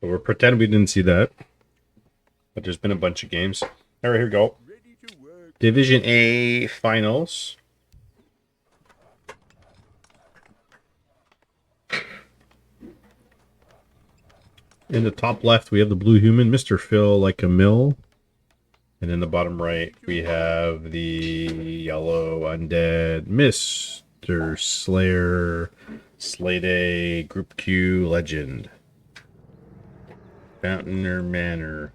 But we're pretending we didn't see that. But there's been a bunch of games. Alright, here we go. Division A Finals. In the top left, we have the blue human, Mr. Phillikeamil. And in the bottom right, we have the yellow undead, Mr. Slayer, Slayday, Group Q Legend. Fountainer Manor.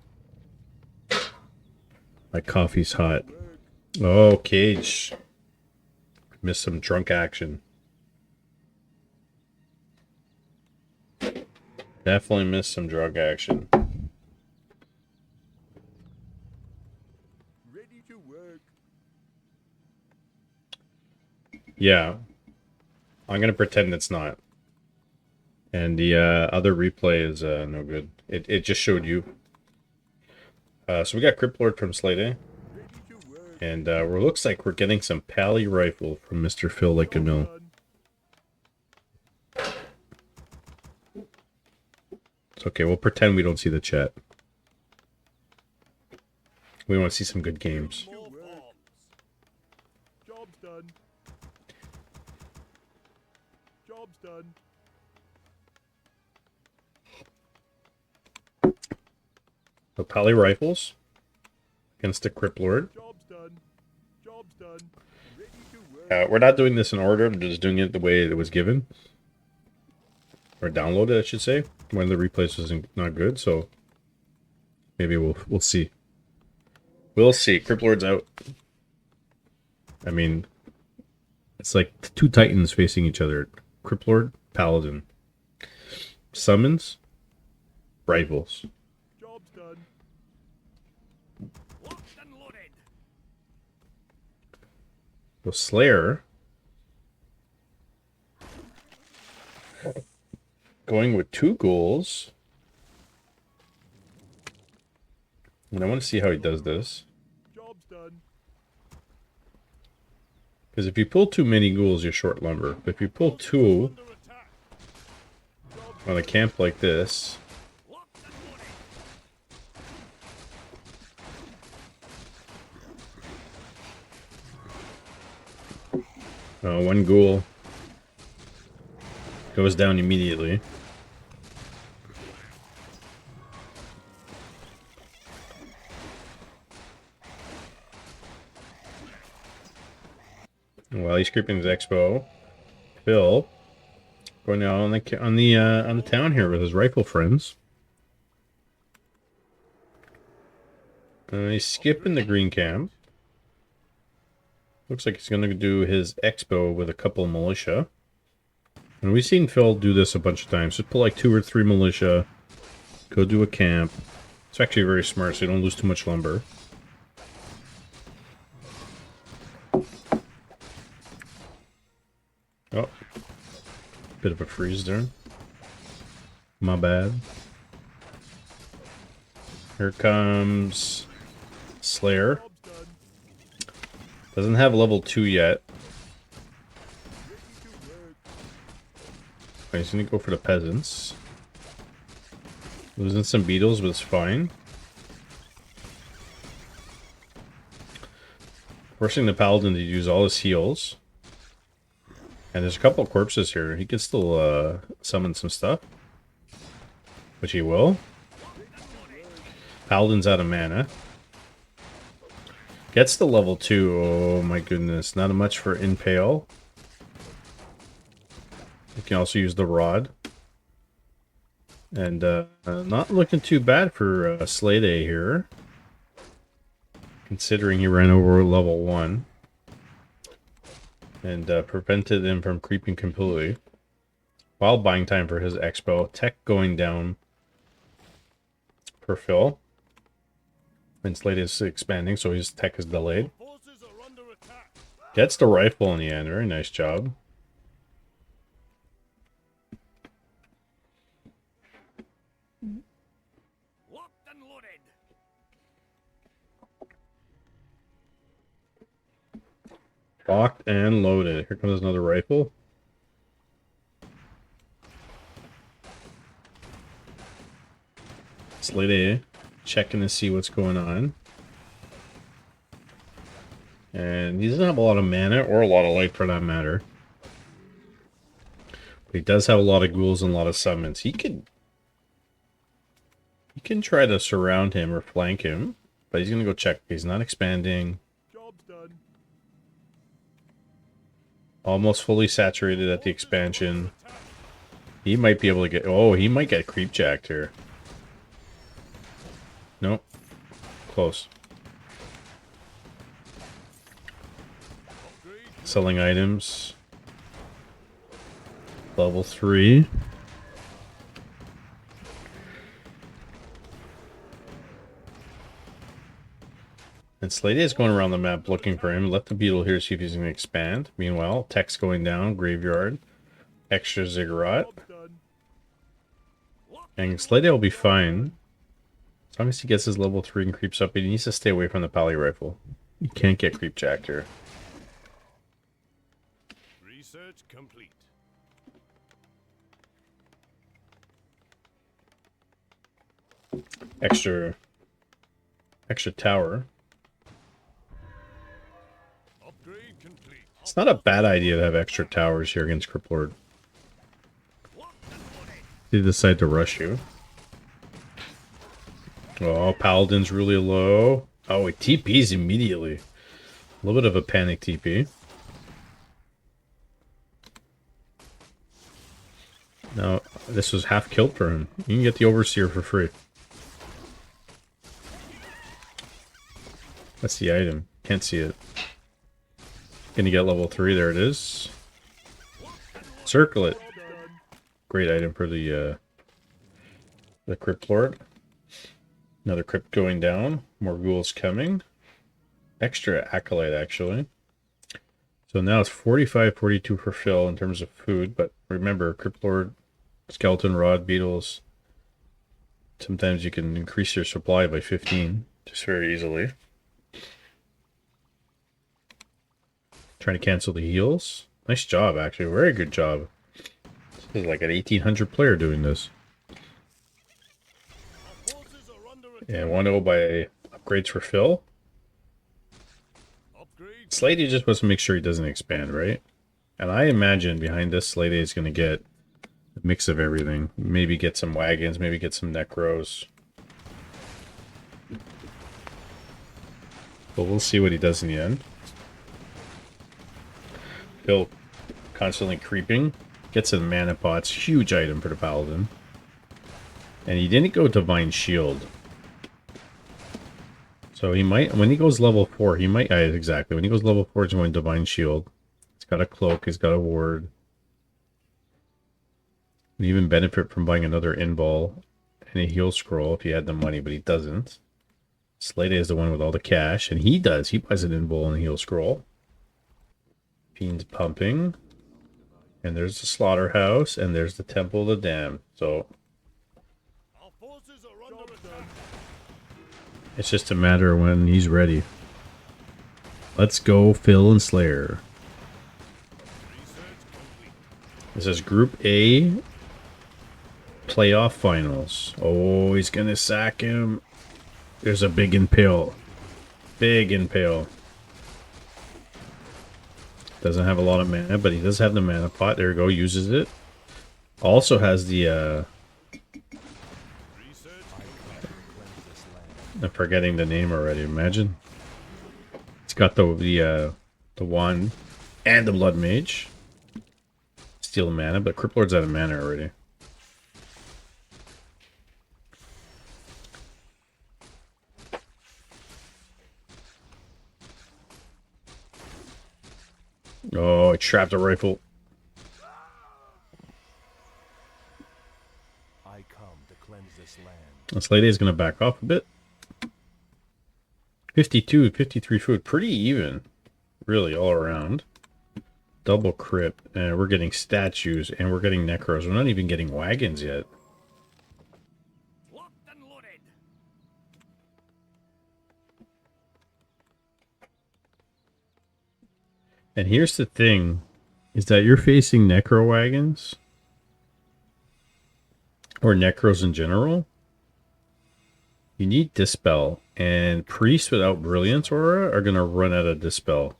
My coffee's hot. Oh, Cage. Missed some drunk action. Definitely missed some drug action. Ready to work. Yeah. I'm going to pretend it's not. And the other replay is no good. It just showed you. So we got Crypt Lord from Slayday. And it looks like we're getting some Pally Rifle from Mr. Phillikeamil. It's okay, we'll pretend we don't see the chat. We want to see some good games. Job's done. Job's done. So Pally Rifles against the Crypt Lord. Job's done. Job's done. Ready to work. We're not doing this in order. I'm just doing it the way it was given. Or downloaded, I should say. When the replays was not good, so maybe we'll see. We'll see. Crypt Lord's out. I mean, it's like two titans facing each other. Crypt Lord, Paladin. Summons, rifles. Job's done. Locked and loaded. So Slayer going with 2 ghouls. And I want to see how he does this. Job's done. Because if you pull too many ghouls, you're short lumber. But if you pull 2 Under attack. on a camp like this, Locked and loaded. 1 ghoul goes down immediately. And while he's creeping his expo, Phil going out on the town here with his rifle friends. He's skipping the green camp. Looks like he's going to do his expo with a couple of militia. And we've seen Phil do this a bunch of times. Just pull like 2 or 3 militia, go do a camp. It's actually very smart, so you don't lose too much lumber. Oh, bit of a freeze there. My bad. Here comes Slayer. Job's done. Doesn't have level 2 yet. Ready to work. Okay, he's gonna go for the peasants. Losing some beetles, but it's fine. Forcing the paladin to use all his heals. And there's a couple of corpses here. He can still summon some stuff. Which he will. Paladin's out of mana. Gets to level 2. Oh my goodness. Not much for Impale. You can also use the rod. And not looking too bad for Slayday here. Considering he ran over level 1. And prevented him from creeping completely. While buying time for his expo. Tech going down for Phil. And Slade is expanding, so his tech is delayed. Forces are under attack. Gets the rifle in the end. Very nice job. Locked and loaded. Locked and loaded. Here comes another rifle. Slayday checking to see what's going on. And he doesn't have a lot of mana or a lot of light for that matter. But he does have a lot of ghouls and a lot of summons. He can try to surround him or flank him, but he's gonna go check. He's not expanding. Job's done. Almost fully saturated at the expansion. He might be able to get... Oh, he might get creep jacked here. Nope. Close. Selling items. Level 3. And Slayday is going around the map looking for him. Let the beetle here see if he's going to expand. Meanwhile, text going down, graveyard. Extra ziggurat. Job's done. And Slayday will be fine. As long as he gets his level 3 and creeps up, he needs to stay away from the pally rifle. You can't get creep jacked here. Research complete. Extra tower. Upgrade complete. It's not a bad idea to have extra towers here against Criplord. They decide to rush you. Oh, Paladin's really low. Oh, it TPs immediately. A little bit of a panic TP. Now, this was half killed for him. You can get the Overseer for free. That's the item. Can't see it. Gonna get level 3. There it is. Circle it. Great item for the Crypt Lord. Another crypt going down. More ghouls coming. Extra acolyte, actually. So now it's 45-42 for Phil in terms of food. But remember, Crypt Lord, Skeleton Rod, Beetles. Sometimes you can increase your supply by 15. Just very easily. Trying to cancel the heals. Nice job, actually. Very good job. This is like an 1800 player doing this. And 1-0 by upgrades for Phil. Upgrade. Slayday just wants to make sure he doesn't expand, right? And I imagine behind this, Slayday is going to get a mix of everything. Maybe get some wagons, maybe get some necros. But we'll see what he does in the end. Phil constantly creeping. Gets in mana pots. Huge item for the Paladin. And he didn't go Divine Shield. So he might, when he goes level 4, he might, exactly, when he goes level 4, he's going Divine Shield. He's got a cloak, he's got a ward. He'd even benefit from buying another in-ball and a heal scroll if he had the money, but he doesn't. Slayday is the one with all the cash, and he does. He buys an in-ball and a heal scroll. Fiend's pumping. And there's the slaughterhouse, and there's the Temple of the Damned. So Our forces are under attack. it's just a matter of when he's ready. Let's go, Phil and Slayer. Research complete. This is Group A playoff finals. Oh, he's gonna sack him. There's a big impale. Big impale. Doesn't have a lot of mana, but he does have the mana pot. There we go, uses it. Also has the Research. I'm forgetting the name already. Imagine. It's got the wand and the blood mage. Steal mana, but Crypt Lord's out of mana already. Oh, I trapped a rifle. I come to cleanse this land. And Slayday is going to back off a bit. 52, 53 food. Pretty even. Really, all around. Double crypt. And we're getting statues. And we're getting necros. We're not even getting wagons yet. Locked and loaded. And here's the thing. Is that you're facing necro wagons. Or necros in general. You need Dispel, and Priests without Brilliance Aura are going to run out of Dispel.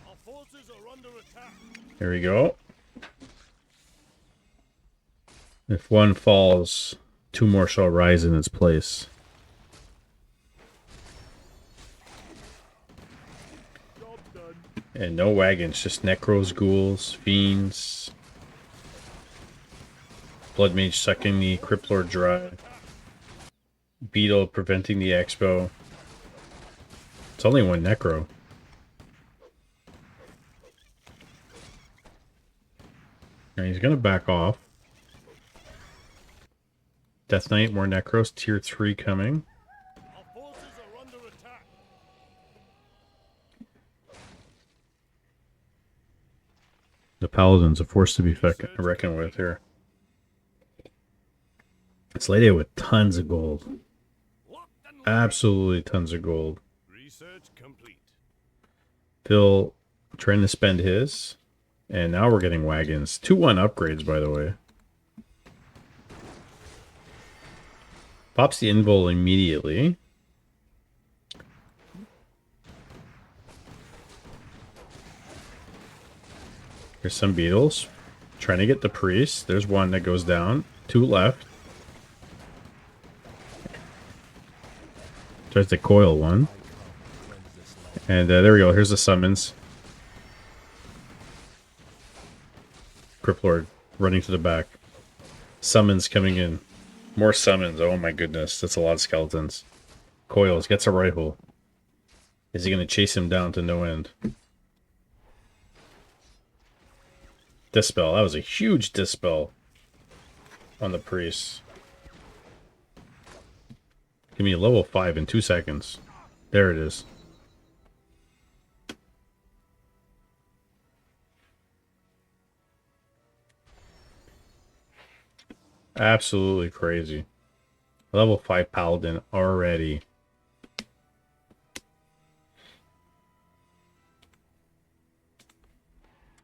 Our forces are under attack. Here we go. If one falls, two more shall rise in its place. Job's done. And no wagons, just Necros, Ghouls, Fiends. Blood Mage sucking the Cryptlord dry. Beetle preventing the Expo. It's only one Necro. Now he's going to back off. Death Knight, more Necros, tier 3 coming. Our forces are under attack. The Paladin's a force to be reckoned with here. Slayday with tons of gold. Locked and loaded. Absolutely tons of gold. Research complete. Phil trying to spend his. And now we're getting wagons. 2-1 upgrades, by the way. Pops the invul immediately. Here's some beetles. Trying to get the priest. There's one that goes down. 2 left. Tries to coil one. And there we go. Here's the summons. Cryptlord running to the back. Summons coming in. More summons. Oh my goodness. That's a lot of skeletons. Coils. Gets a rifle. Is he going to chase him down to no end? Dispel. That was a huge dispel on the priest. Give me a level 5 in 2 seconds. There it is. Absolutely crazy. Level 5 Paladin already.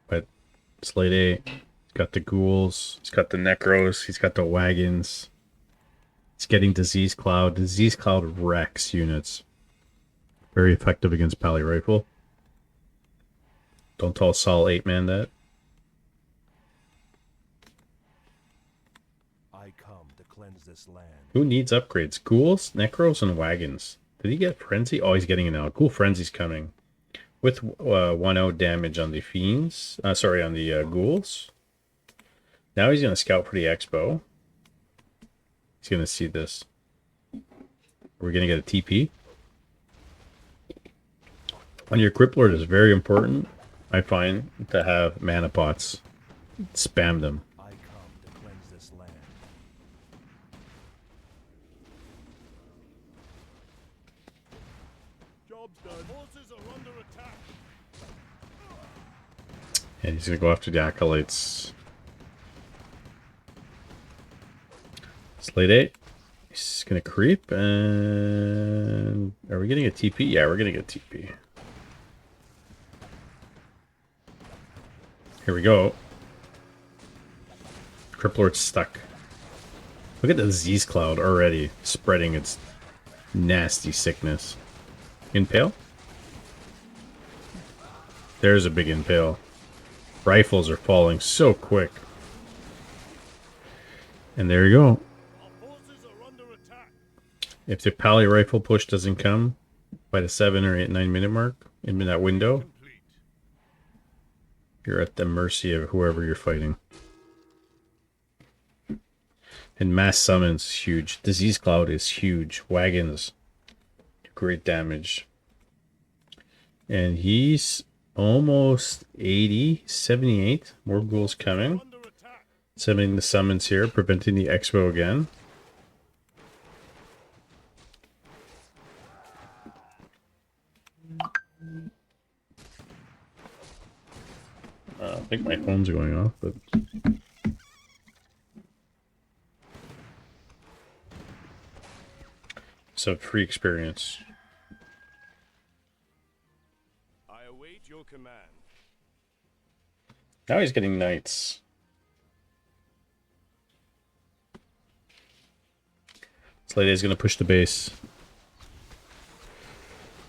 But Slayday, he's got the ghouls, he's got the necros, he's got the wagons. He's getting Disease Cloud. Disease Cloud wrecks units. Very effective against Pally Rifle. Don't tell Saul 8-man that. I come to cleanse this land. Who needs upgrades? Ghouls, Necros, and Wagons. Did he get Frenzy? Oh, he's getting it now. Cool Frenzy's coming. With 1-0 damage on the Fiends. Sorry, on the Ghouls. Now he's going to scout for the Expo. He's going to see this. We're going to get a TP. On your Cryptlord is very important, I find, to have mana pots. Spam them. I come to cleanse this land. Job's done. Forces are under attack. And he's going to go after the Acolytes. Slayday. He's going to creep. And are we getting a TP? Yeah, we're going to get a TP. Here we go. Cryptlord's stuck. Look at the disease cloud already spreading its nasty sickness. Impale? There's a big impale. Rifles are falling so quick. And there you go. Our forces are under attack. If the Pally rifle push doesn't come by the 7 or 8, 9 minute mark in that window, Complete. you're at the mercy of whoever you're fighting. And mass summons is huge. Disease Cloud is huge. Wagons, great damage. And he's almost 80, 78. More ghouls coming. Under attack. Sending the summons here, preventing the Expo again. I think my phone's going off, but... Some free experience. I await your command. Now he's getting knights. Slayday's going to push the base.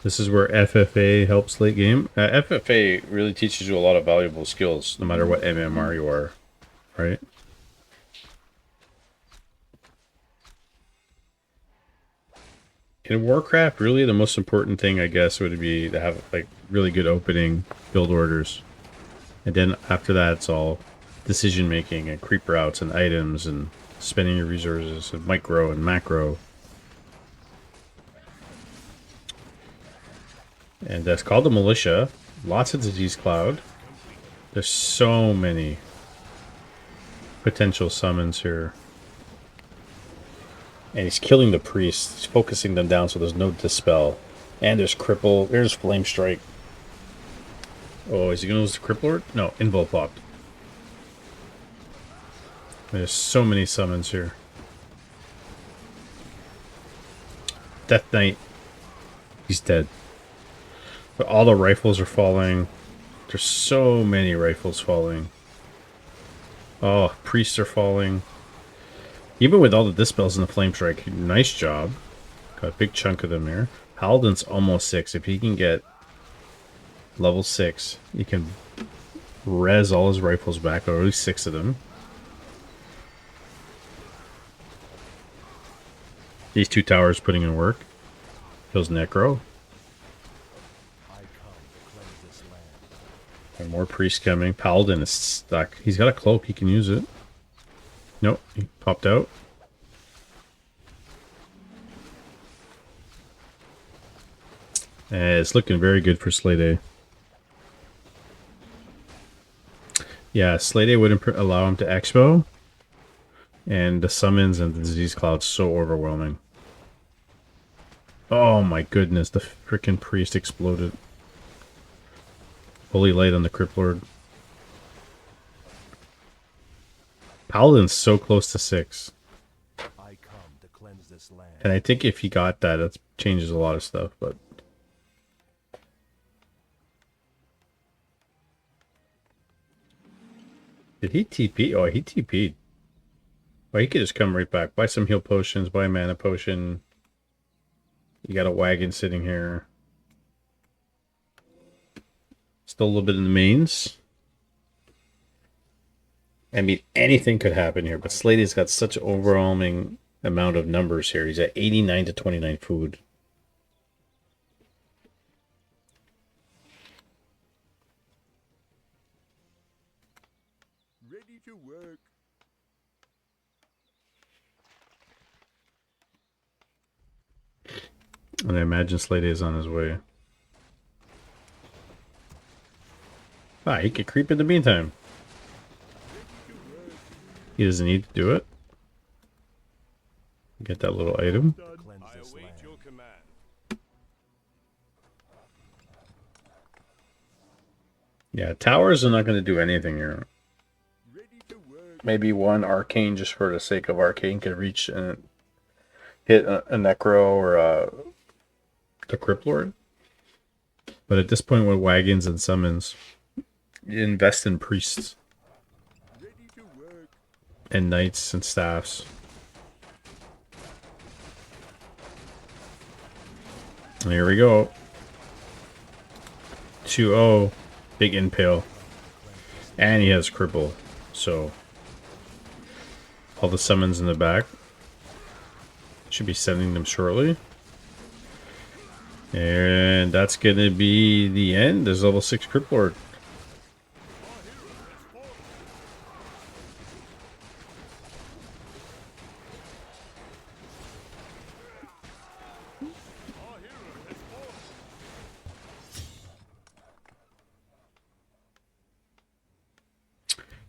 This is where FFA helps late game. FFA really teaches you a lot of valuable skills, no matter what MMR you are, right? In Warcraft, really the most important thing, I guess, would be to have like really good opening build orders. And then after that, it's all decision making and creep routes and items and spending your resources and micro and macro. And that's called the militia. Lots of disease cloud. There's so many potential summons here. And he's killing the priests. He's focusing them down so there's no dispel. And there's cripple. There's flame strike. Oh, is he going to lose the cripple lord? No, invul popped. There's so many summons here. Death Knight. He's dead. But all the rifles are falling. There's so many rifles falling. Oh, priests are falling. Even with all the dispels and the flame strike, nice job. Got a big chunk of them here. Paladin's almost 6. If he can get level 6, he can res all his rifles back, or at least 6 of them. These 2 towers putting in work. Kills Necro. And more priests coming. Paladin is stuck. He's got a cloak. He can use it. Nope. He popped out. And it's looking very good for Slayday. Yeah, Slayday wouldn't allow him to expo. And the summons and the disease cloud's so overwhelming. Oh my goodness, the freaking priest exploded. Holy light on the Crypt Lord. Paladin's so close to 6. I come to cleanse this land. And I think if he got that, that changes a lot of stuff, but... Did he TP? Oh, he TP'd. Well, he could just come right back. Buy some heal potions, buy a mana potion. You got a wagon sitting here. Still a little bit in the mains. I mean, anything could happen here, but Slayday's got such an overwhelming amount of numbers here. He's at 89 to 29 food. Ready to work. And I imagine Slayday is on his way. Ah, he could creep in the meantime. He doesn't need to do it. Get that little item. I await your command. Yeah, towers are not going to do anything here. Ready to work. Maybe one arcane just for the sake of arcane could reach and hit a necro or the Crypt Lord. But at this point with wagons and summons, you invest in priests Ready to work. and knights and staffs. Here we go. 2-0. Big impale. And he has cripple. So all the summons in the back. Should be sending them shortly. And that's gonna be the end. There's level 6 Crypt Lord.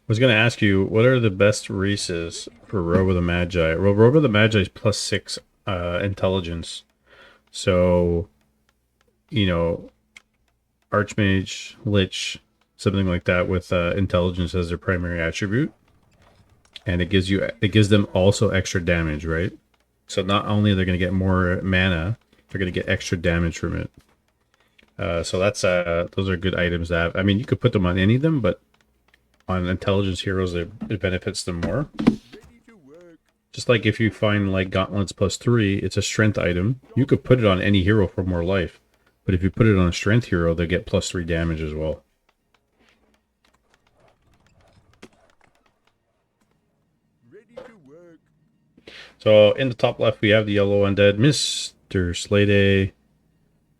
I was going to ask you, what are the best races for Robe of the Magi? Well, Robe of the Magi is plus 6 intelligence. So, you know, Archmage, Lich, something like that with intelligence as their primary attribute. And it gives them also extra damage, right? So not only are they going to get more mana, they're going to get extra damage from it. So that's those are good items to have. I mean, you could put them on any of them, but on intelligence heroes, it benefits them more. Ready to work. Just like if you find like gauntlets +3, it's a strength item. You could put it on any hero for more life. But if you put it on a strength hero, they get +3 damage as well. Ready to work. So in the top left, we have the yellow undead, Mr. Slayday.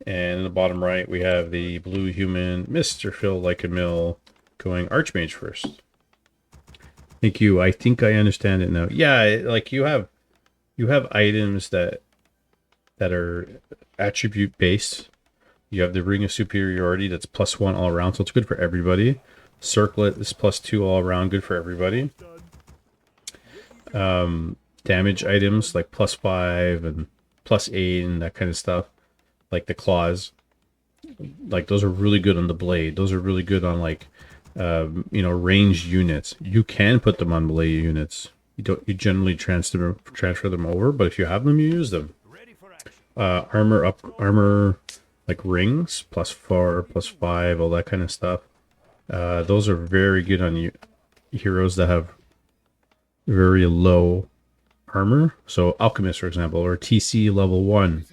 And in the bottom right, we have the blue human, Mr. Phillikeamil, going Archmage first. Thank you. I think I understand it now. Yeah, like you have items that are attribute based. You have the Ring of Superiority that's +1 all around, so it's good for everybody. Circlet is +2 all around, good for everybody. Damage items like +5 and +8 and that kind of stuff, like the claws. Like those are really good on the blade. Those are really good on like, you know, ranged units. You can put them on blade units. You generally transfer them over, but if you have them, you use them. Armor like rings, +4, +5, all that kind of stuff. Those are very good on heroes that have very low armor. So Alchemist, for example, or TC level 1.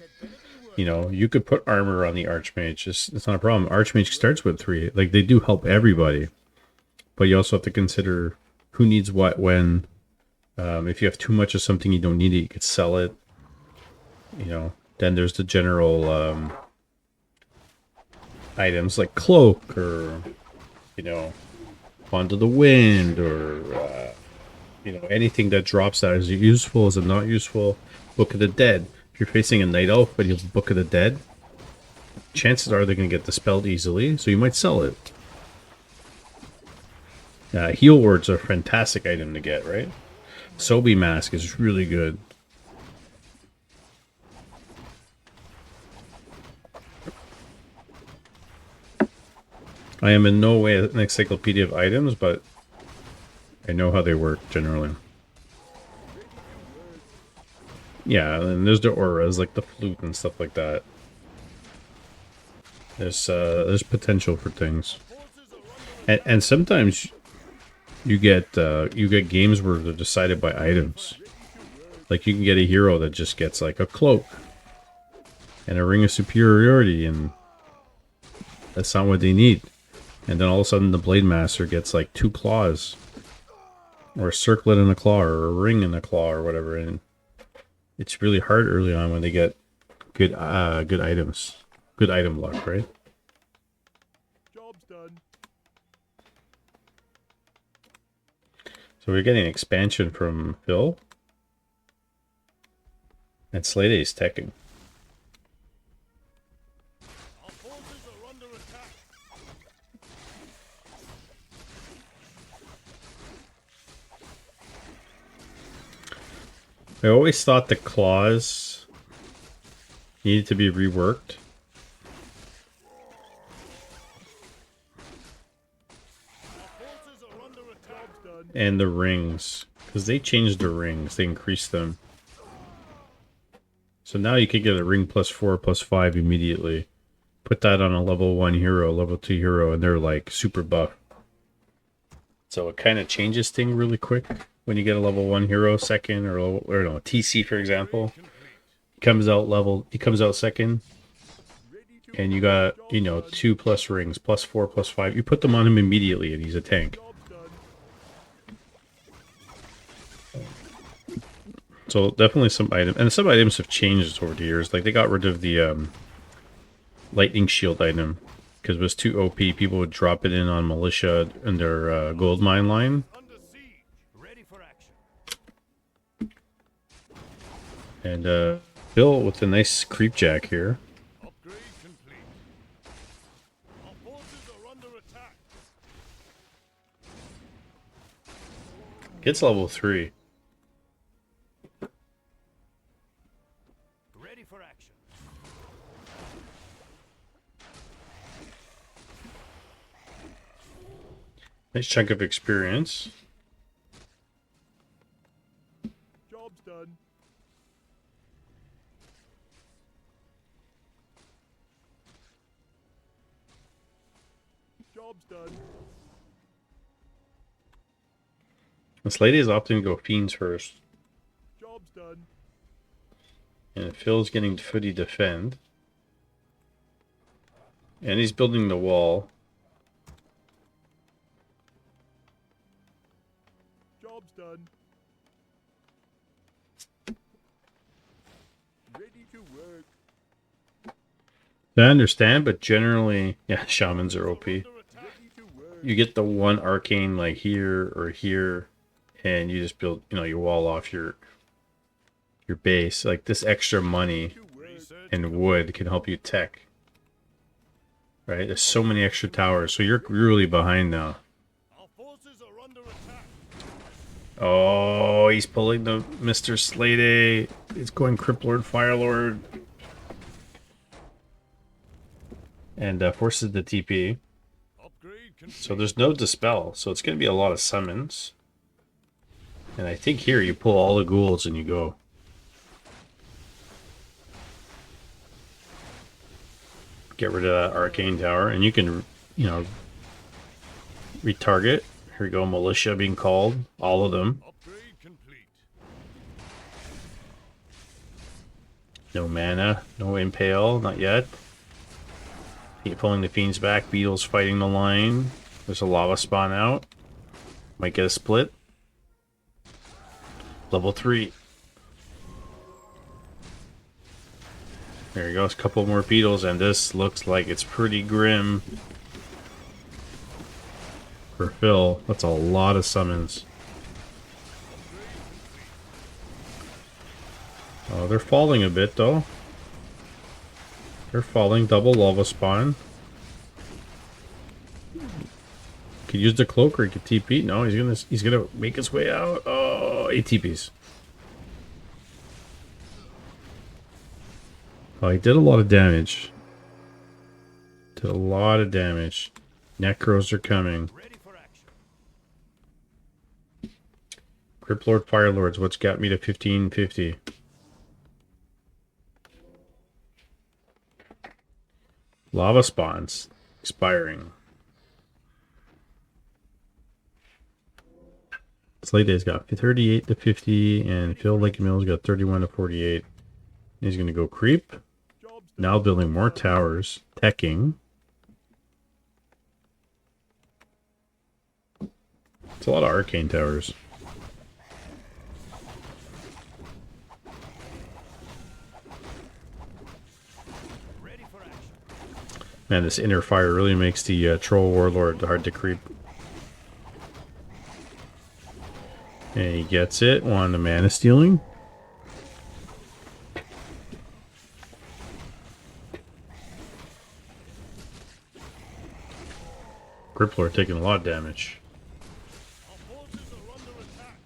You know, you could put armor on the Archmage. It's not a problem. Archmage starts with 3. Like, they do help everybody. But you also have to consider who needs what when. If you have too much of something you don't need it, you could sell it. You know, then there's the general items like Cloak or, you know, Bond of the Wind or, you know, anything that drops that is useful, is it not useful. Book of the Dead. If you're facing a Night Elf but you have Book of the Dead, chances are they're going to get dispelled easily, so you might sell it. Heal Words are a fantastic item to get, right? Sobi Mask is really good. I am in no way an encyclopedia of items, but I know how they work generally. Yeah, and there's the auras, like the flute and stuff like that. There's potential for things, and sometimes you get games where they're decided by items. Like you can get a hero that just gets like a cloak and a ring of superiority, and that's not what they need. And then all of a sudden the Blade Master gets like 2 claws, or a circlet and a claw, or a ring and a claw, or whatever. And it's really hard early on when they get good good items, good item luck, right? Job's done. So we're getting expansion from Phil, and Slayday's teching. Our forces are under attack. I always thought the claws needed to be reworked. And the rings, because they changed the rings, they increased them. So now you could get a ring +4, +5 immediately. Put that on a level 1 hero, level 2 hero, and they're like super buff. So it kind of changes things really quick when you get a level 1 hero second, or no, TC for example. He comes out second, and you got, you know, 2+ rings, +4, +5. You put them on him immediately, and he's a tank. So definitely some items, and some items have changed over the years. Like they got rid of the lightning shield item because it was too OP. People would drop it in on militia in their gold mine line. Under siege. Ready for action. And Bill with a nice creep jack here. Upgrade complete. Our forces are under attack. Gets level 3. Ready for action. Nice chunk of experience. Job's done. Job's done. The Slaydays often go fiends first. Job's done. And Phil's getting footy defend. And he's building the wall. Job's done. Ready to work. I understand, but generally, yeah, shamans are OP. Under attack. Ready to work. You get the one arcane like here or here, and you just build, you know, your wall off your base. Like this extra money To work. Research. and wood can help you tech. Right? There's so many extra towers, so you're really behind now. Our forces are under attack. Oh, he's pulling the Mr. Slayday. It's going Cryptlord, Firelord. And forces the TP. Upgrade complete. So there's no dispel, so it's going to be a lot of summons. And I think here you pull all the ghouls and you go. Get rid of that arcane tower, and you can, you know, retarget. Here we go, militia being called, all of them. Upgrade complete. No mana, no impale, not yet. Keep pulling the fiends back. Beetle's fighting the line. There's a lava spawn out. Might get a split. Level 3. There he goes, a couple more beetles, and this looks like it's pretty grim for Phil. That's a lot of summons. Oh, they're falling a bit though. They're falling. Double lava spawn. Could use the cloak or he could TP. No, he's gonna make his way out. Oh, 8 TPs. Oh, he did a lot of damage. Did a lot of damage. Necros are coming. Ready for action. Cryptlord, Firelords, what's got me to 1550? Lava spawns. Expiring. Slayday's got 38 to 50, and Phillikeamil's got 31 to 48. He's going to go creep. Job's done. Now building more towers. Teching. It's a lot of arcane towers. Ready for action. Man, this inner fire really makes the troll warlord hard to creep. And he gets it. One the mana stealing. Crippler taking a lot of damage. Our forces are under attack.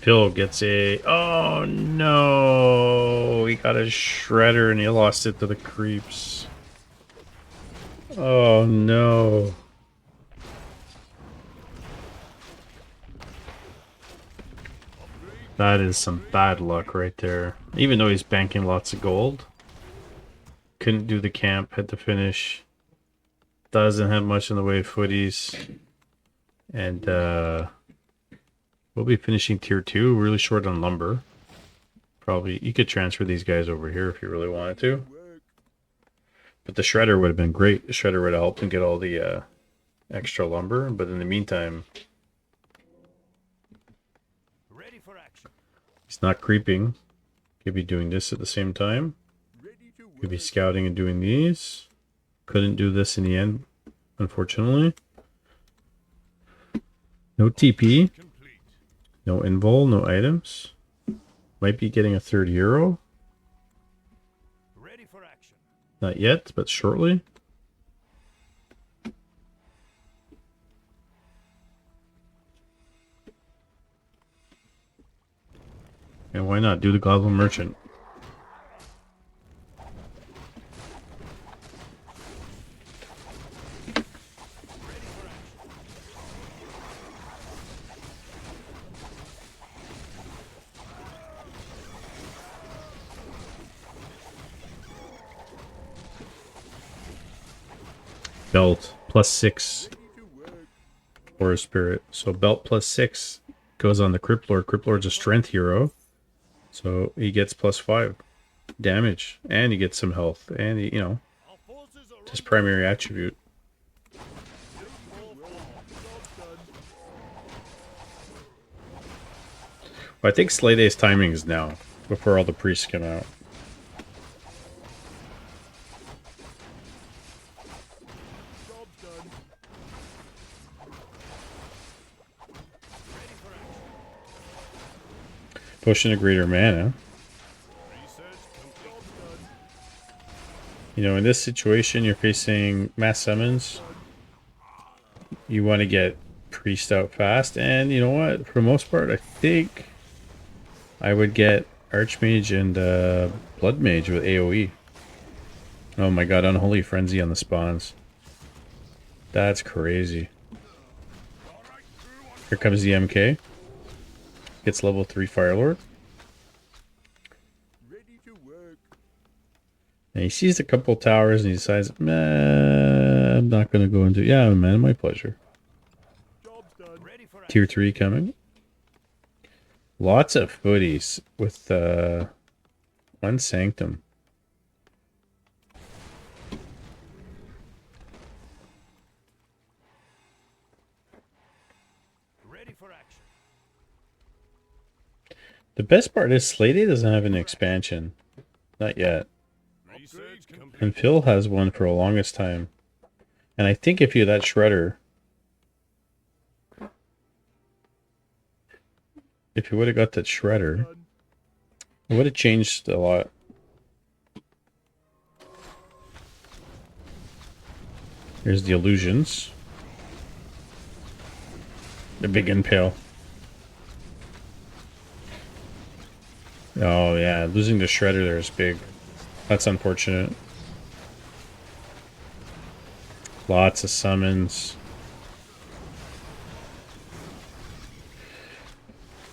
Phil gets a... Oh no! He got a shredder and he lost it to the creeps. Oh no. That is some bad luck right there. Even though he's banking lots of gold. Couldn't do the camp, had to finish. Doesn't have much in the way of footies. And we'll be finishing tier 2. Really short on lumber. Probably, you could transfer these guys over here if you really wanted to. Work. But the shredder would have been great. The shredder would have helped him get all the extra lumber. But in the meantime, Ready for action. he's not creeping. Could be doing this at the same time. Ready to Could be work. scouting and doing these. Couldn't do this in the end, unfortunately. No TP. Complete. No invul, no items. Might be getting a third hero. Ready for action. Not yet, but shortly. And why not do the Goblin Merchant? Belt plus 6 Ready to work. for a spirit. So belt plus 6 goes on the Crippler. Crippler's a strength hero, so he gets +5 damage, and he gets some health, and he, you know, Our forces are his primary attribute. Well, I think Slayday's timing is now, before all the priests come out. job done. Potion of Greater Mana. Research complete. Job done. You know, in this situation, you're facing mass summons. You want to get priest out fast, and you know what? For the most part, I think I would get Archmage and Blood Mage with AoE. Oh my god, Unholy Frenzy on the spawns. That's crazy. Here comes the MK. Gets level 3 Firelord. Ready to work. And he sees a couple towers and he decides, meh, I'm not going to go into... Yeah, man, my pleasure. Job's done. Ready for Tier 3 coming. Lots of footies with one Sanctum. Ready for action. The best part is Slayday doesn't have an expansion. Not yet. Research complete. And Phil has one for the longest time. And I think if you had that Shredder... If you would have got that Shredder, Done. it would have changed a lot. Here's the illusions. The big impale. Oh yeah, losing the Shredder there is big. That's unfortunate. Lots of summons.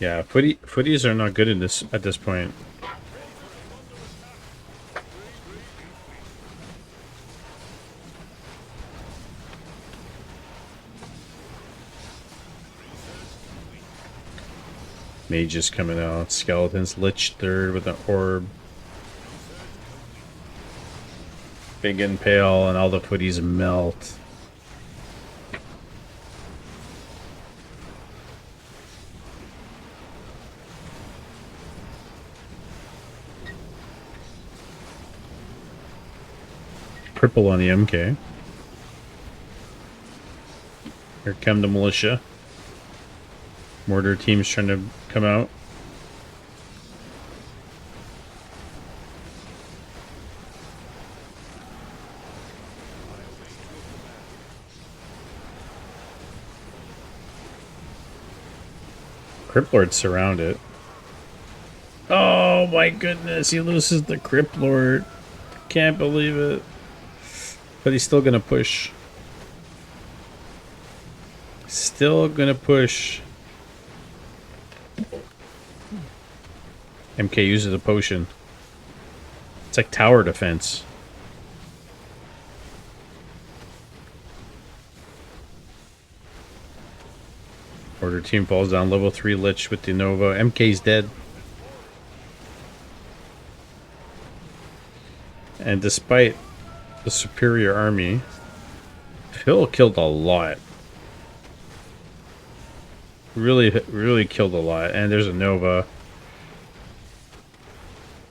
Yeah, footies are not good in this at this point. Mages coming out. Skeletons. Lich third with an orb. Big impale and all the footies melt. Cripple on the MK. Here come the militia. Mortar team's trying to come out. Cryptlord surrounded. Oh my goodness, he loses the Cryptlord. Can't believe it. But he's still gonna push. Still gonna push. MK uses a potion. It's like tower defense. Order team falls down. Level 3 Lich with the Nova. MK's dead. And despite the superior army, Phil killed a lot. Really killed a lot. And there's a Nova.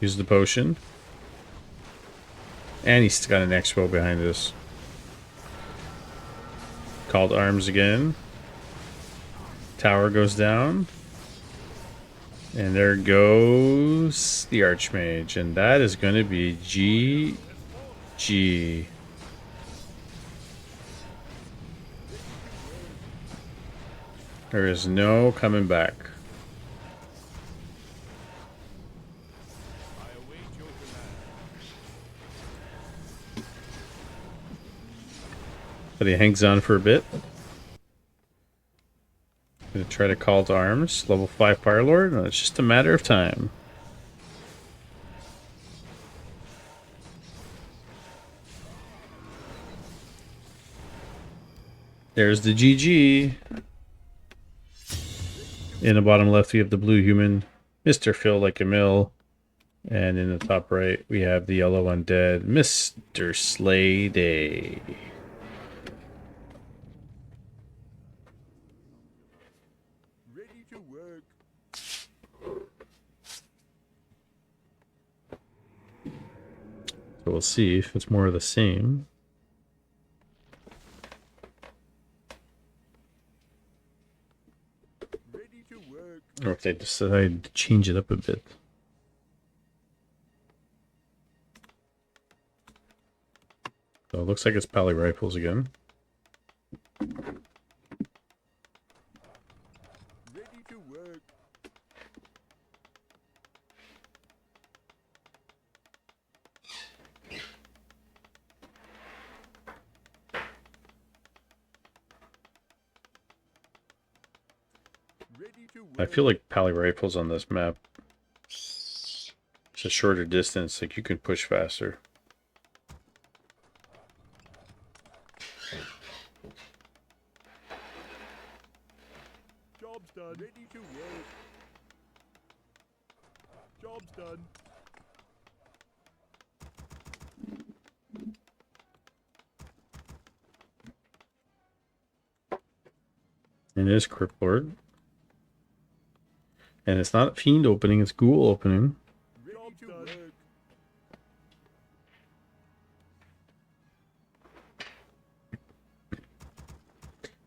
Use the potion. And he's got an expo behind us. Called arms again. Tower goes down. And there goes the Archmage. And that is going to be GG. There is no coming back. I await your command. But he hangs on for a bit. Gonna try to call to arms. Level 5 Firelord. No, it's just a matter of time. There's the GG. In the bottom left, we have the blue human, Mr. Phillikeamil. And in the top right, we have the yellow undead, Mr. Slayday. Ready to work. So we'll see if it's more of the same. Ready to work. Or if they decide to change it up a bit. So it looks like it's Pally Rifles again. Ready to work. Ready to work. I feel like Pally Rifles on this map, it's a shorter distance, like you can push faster. Job's done. Ready to work. Job's done. And it is Crypt Lord. And it's not Fiend opening, it's Ghoul opening. Ready to work.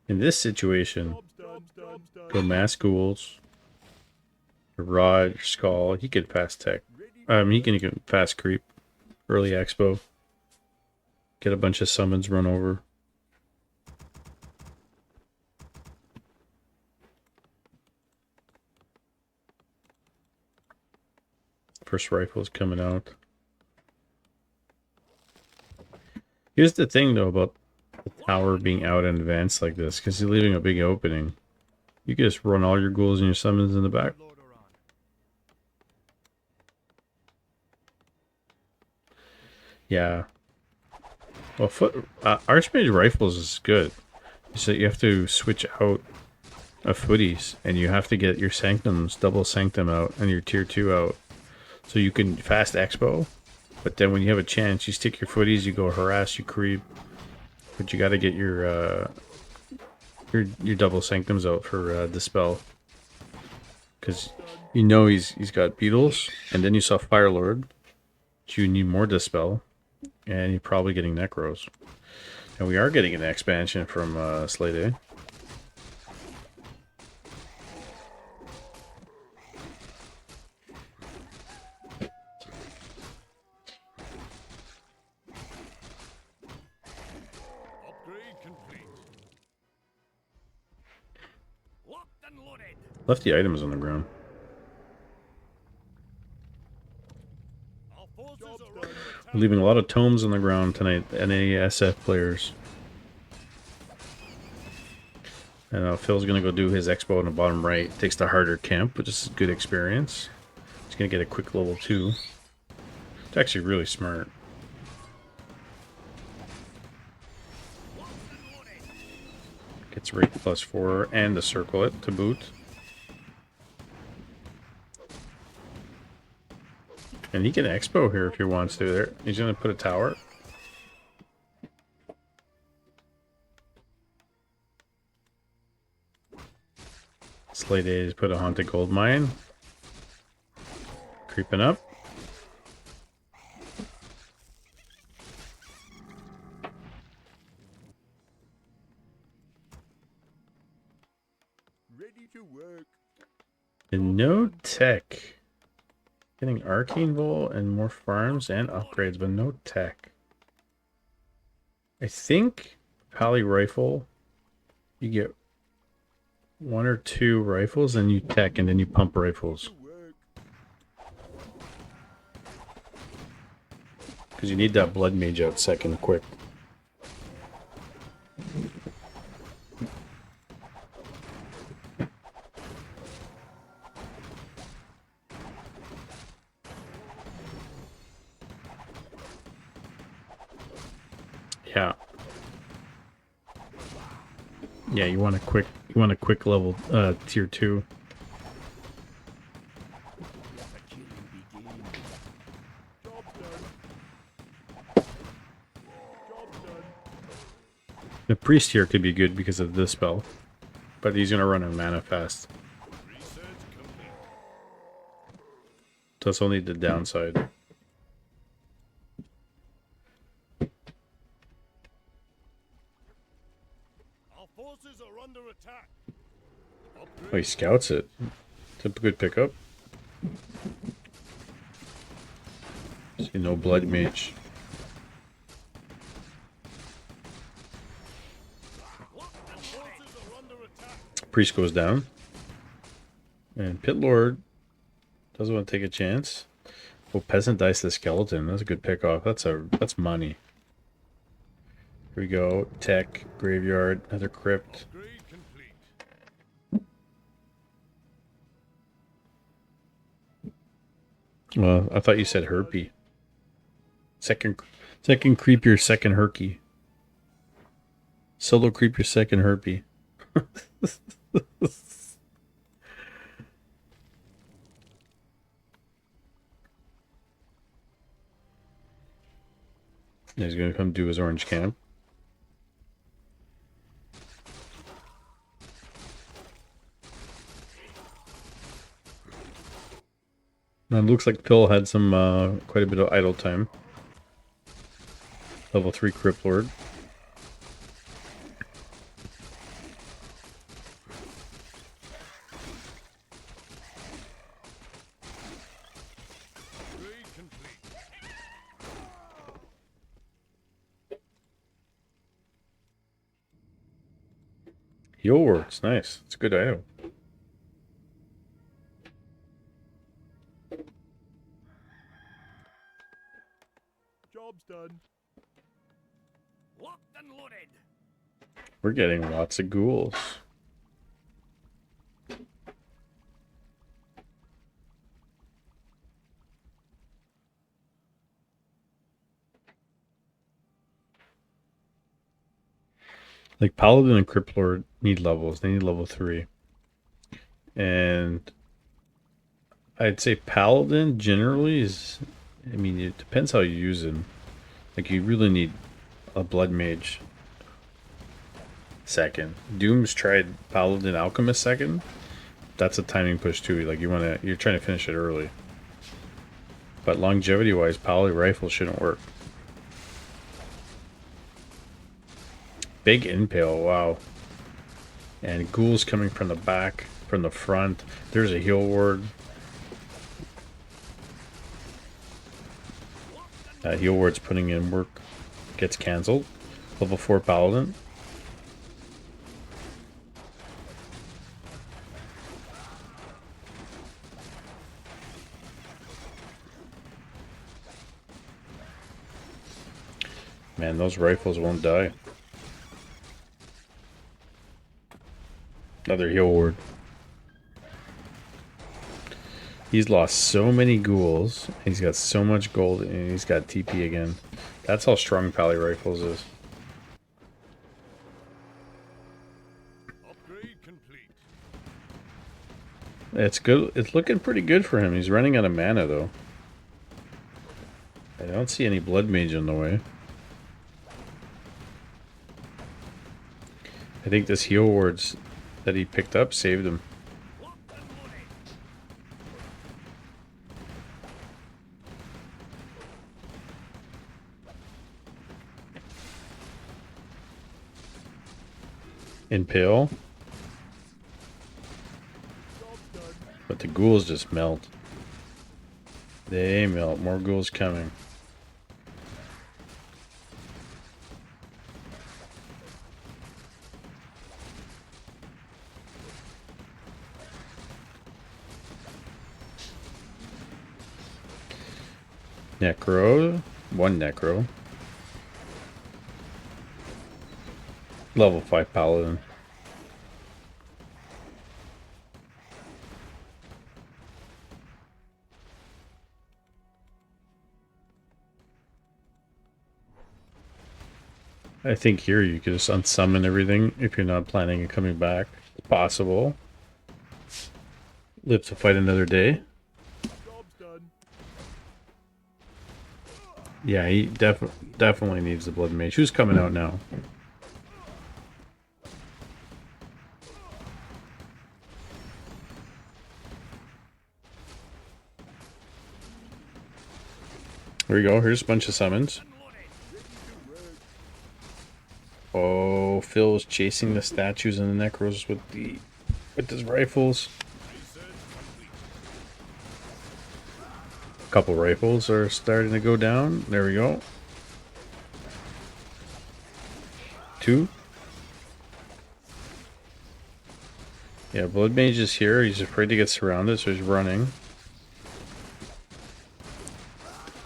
In this situation, Job's done. Job's done. go Mass Ghouls, Rod, Skull. He could fast tech. Ready. He can fast creep, early expo, get a bunch of summons run over. First rifle's coming out. Here's the thing though about the tower being out in advance like this, because you're leaving a big opening. You can just run all your ghouls and your summons in the back. Loader on. Yeah. Well, Archmage Rifles is good. So you have to switch out of footies, and you have to get your Sanctums, double Sanctum out, and your Tier 2 out. So you can fast Expo, but then when you have a chance, you stick your footies, you go harass, you creep. But you gotta get your double Sanctums out for Dispel. Because you know he's got Beetles, and then you saw Firelord, so you need more Dispel. And you're probably getting Necros. And we are getting an expansion from Slayday. Upgrade complete. Locked and loaded. Left the items on the ground. Our forces are under attack. We're leaving a lot of tomes on the ground tonight, NASF players. And Phil's going to go do his expo in the bottom right. Takes the harder camp, which is a good experience. He's going to get a quick level 2. It's actually really smart. Gets rate +4 and the circlet to boot. And he can expo here if he wants to. There, he's going to put a tower. Slayday put a haunted gold mine. Creeping up. Ready to work. And no tech. Getting Arcane Bowl and more farms and upgrades, but no tech. I think Pally Rifle, you get 1 or 2 rifles, and you tech, and then you pump rifles. To work. Because you need that Blood Mage out second quick. Yeah. Yeah, you want a quick level tier 2. The priest here could be good because of this spell, but he's gonna run on mana fast. Research complete. That's only the downside. Our forces are under attack. Oh, he scouts it. It's a good pickup. See, no blood mage. Our forces are under attack. Priest goes down. And Pit Lord doesn't want to take a chance. Oh, Peasant dice the skeleton. That's a good pick off. That's money. Here we go. Tech, graveyard, another crypt. Upgrade complete. Well, I thought you said herpy. Second creep your second herky. Solo creep your second herpy. He's gonna come do his orange camp. Now it looks like Phil had some quite a bit of idle time. Level 3 Crypt Lord. Upgrade complete. Heal words, nice. It's a good item. Job's done. Locked and loaded. We're getting lots of ghouls. Like Paladin and Crypt Lord need levels. They need level 3. And I'd say Paladin generally is... I mean, it depends how you use him. Like, you really need a Blood Mage second. Doom's tried Paladin Alchemist second. That's a timing push too. Like, you're trying to finish it early. But longevity-wise, Paladin Rifle shouldn't work. Big impale, wow. And ghouls coming from the back, from the front. There's a heal ward. Heal ward's putting in work. Gets cancelled. Level 4 Paladin. Man, those rifles won't die. Another heal ward. He's lost so many ghouls. He's got so much gold, and he's got TP again. That's how strong Pally Rifles is. Upgrade complete. It's good. It's looking pretty good for him. He's running out of mana, though. I don't see any Blood Mage on the way. I think this heal wards that he picked up saved him. Locked and loaded. Impale. Job's done. But the ghouls just melt. They melt. More ghouls coming. Necro. One Necro. Level 5 Paladin. I think here you could just unsummon everything if you're not planning on coming back. It's possible. Live to fight another day. Job's done. Yeah, he definitely needs the Blood Mage. Who's coming out now? Here we go. Here's a bunch of summons. Oh, Phil is chasing the statues and the necros with his rifles. A couple rifles are starting to go down. There we go. 2. Yeah, Blood Mage is here. He's afraid to get surrounded, so he's running.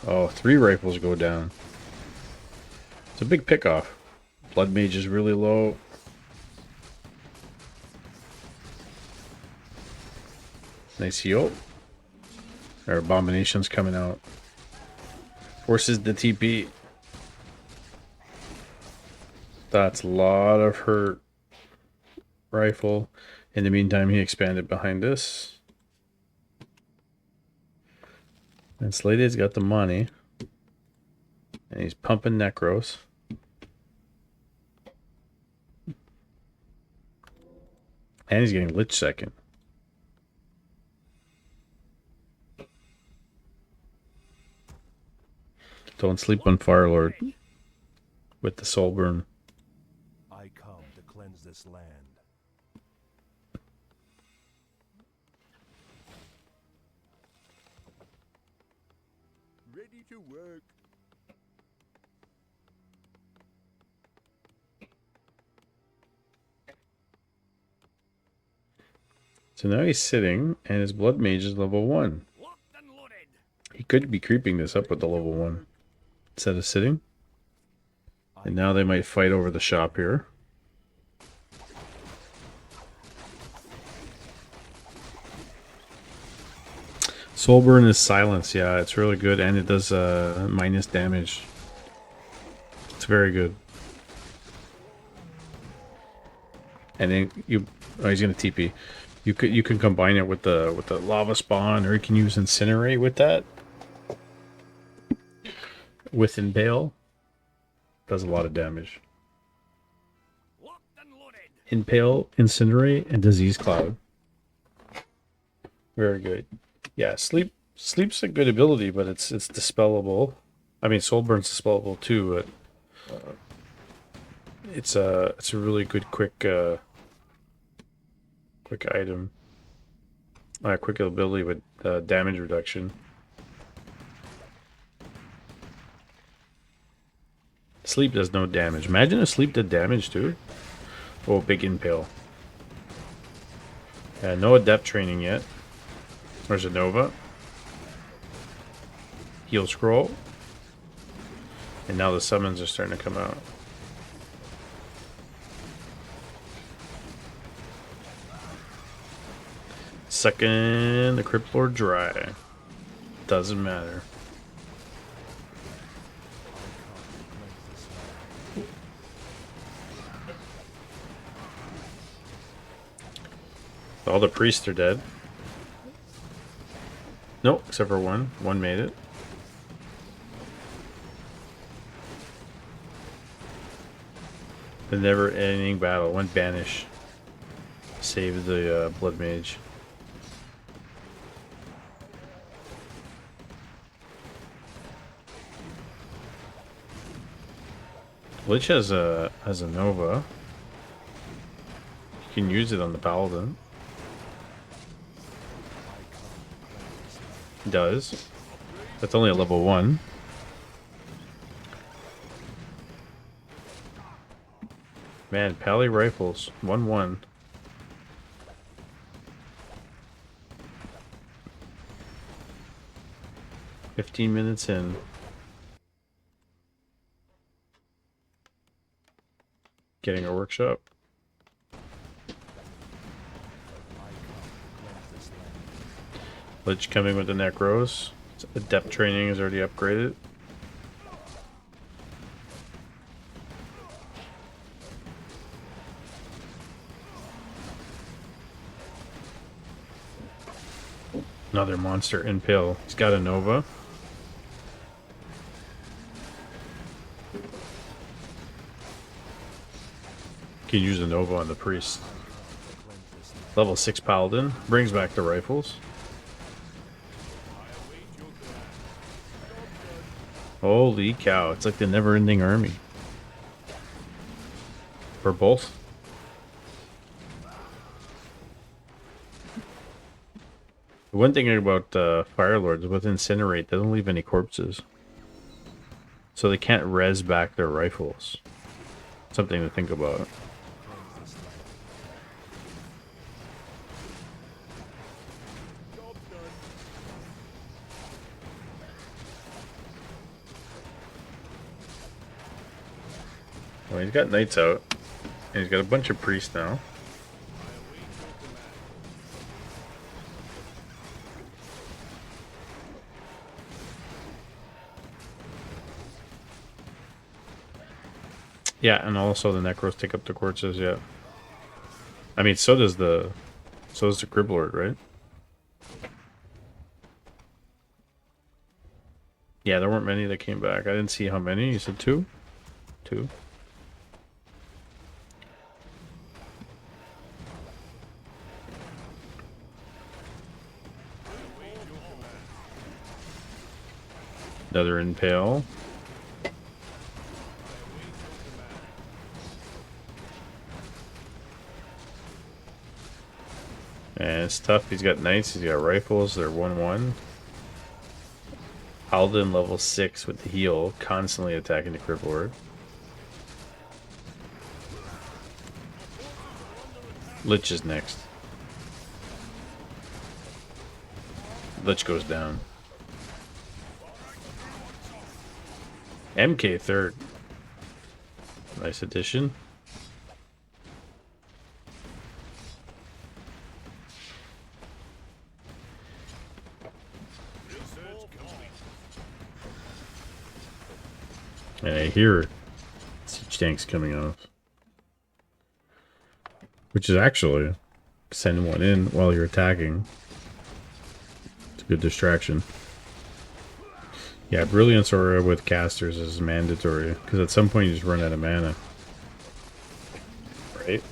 Oh, 3 rifles go down. It's a big pickoff. Blood Mage is really low. Nice heal. Our Abomination's coming out. Forces the TP. That's a lot of hurt. Rifle. In the meantime, he expanded behind us. And Slayday's got the money. And he's pumping necros. And he's getting Lich second. Don't sleep on Firelord with the soul burn. I come to cleanse this land. Ready to work. So now he's sitting, and his Blood Mage is level 1. Locked and loaded. He could be creeping this up with the level 1 instead of sitting. And now they might fight over the shop here. Soulburn is silence, yeah, it's really good, and it does minus damage. It's very good. And then oh, he's gonna TP. You can combine it with the lava spawn, or you can use incinerate with that. With impale, does a lot of damage. Locked and loaded. Impale, incinerate, and disease cloud. Very good. Yeah, sleep's a good ability, but it's dispellable. I mean, soulburn's dispellable too, but it's a really good quick item. Quick ability with damage reduction. Sleep does no damage. Imagine if sleep did damage too. Oh, big impale. No adept training yet. There's a Nova. Heal scroll. And now the summons are starting to come out. Sucking the Crypt Lord dry. Doesn't matter. All the priests are dead. Nope, except for one. One made it. The never-ending battle. One banish. Save the Blood Mage. Lich has a Nova. You can use it on the Paladin. Does. That's only a level 1. Man, Pally rifles. 1-1. "15 minutes in. Getting a workshop. Lich coming with the Necros. Adept training is already upgraded. Another monster impale. He's got a Nova. Can use a Nova on the priest. Level 6 Paladin. Brings back the rifles. Holy cow, it's like the never-ending army. For both. The one thing about Fire Lords with Incinerate, they don't leave any corpses. So they can't res back their rifles. Something to think about. Well, he's got knights out. And he's got a bunch of priests now. Yeah, and also the Necros take up the corpses, yeah. I mean, so does the Criblord, right? Yeah, there weren't many that came back. I didn't see how many. You said two? Two. Another impale. And it's tough. He's got knights, he's got rifles, they're 1-1. Paladin level 6 with the heal, constantly attacking the Criblord. Lich is next. Lich goes down. MK third. Nice addition. And I hear siege tanks coming off. Which is actually send one in while you're attacking. It's a good distraction. Yeah, Brilliance Aura with casters is mandatory, because at some point you just run out of mana. Right?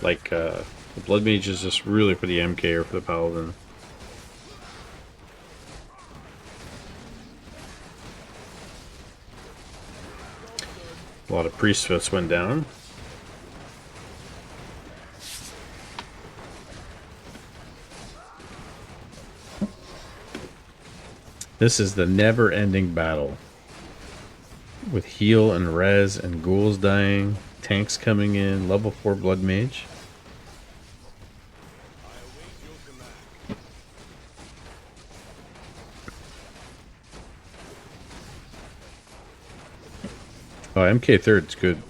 Like, the Blood Mage is just really for the MK or for the Paladin. A lot of Priesthoods went down. This is the never-ending battle. With heal and res and ghouls dying, tanks coming in, level 4 Blood Mage. Oh, MK third's good.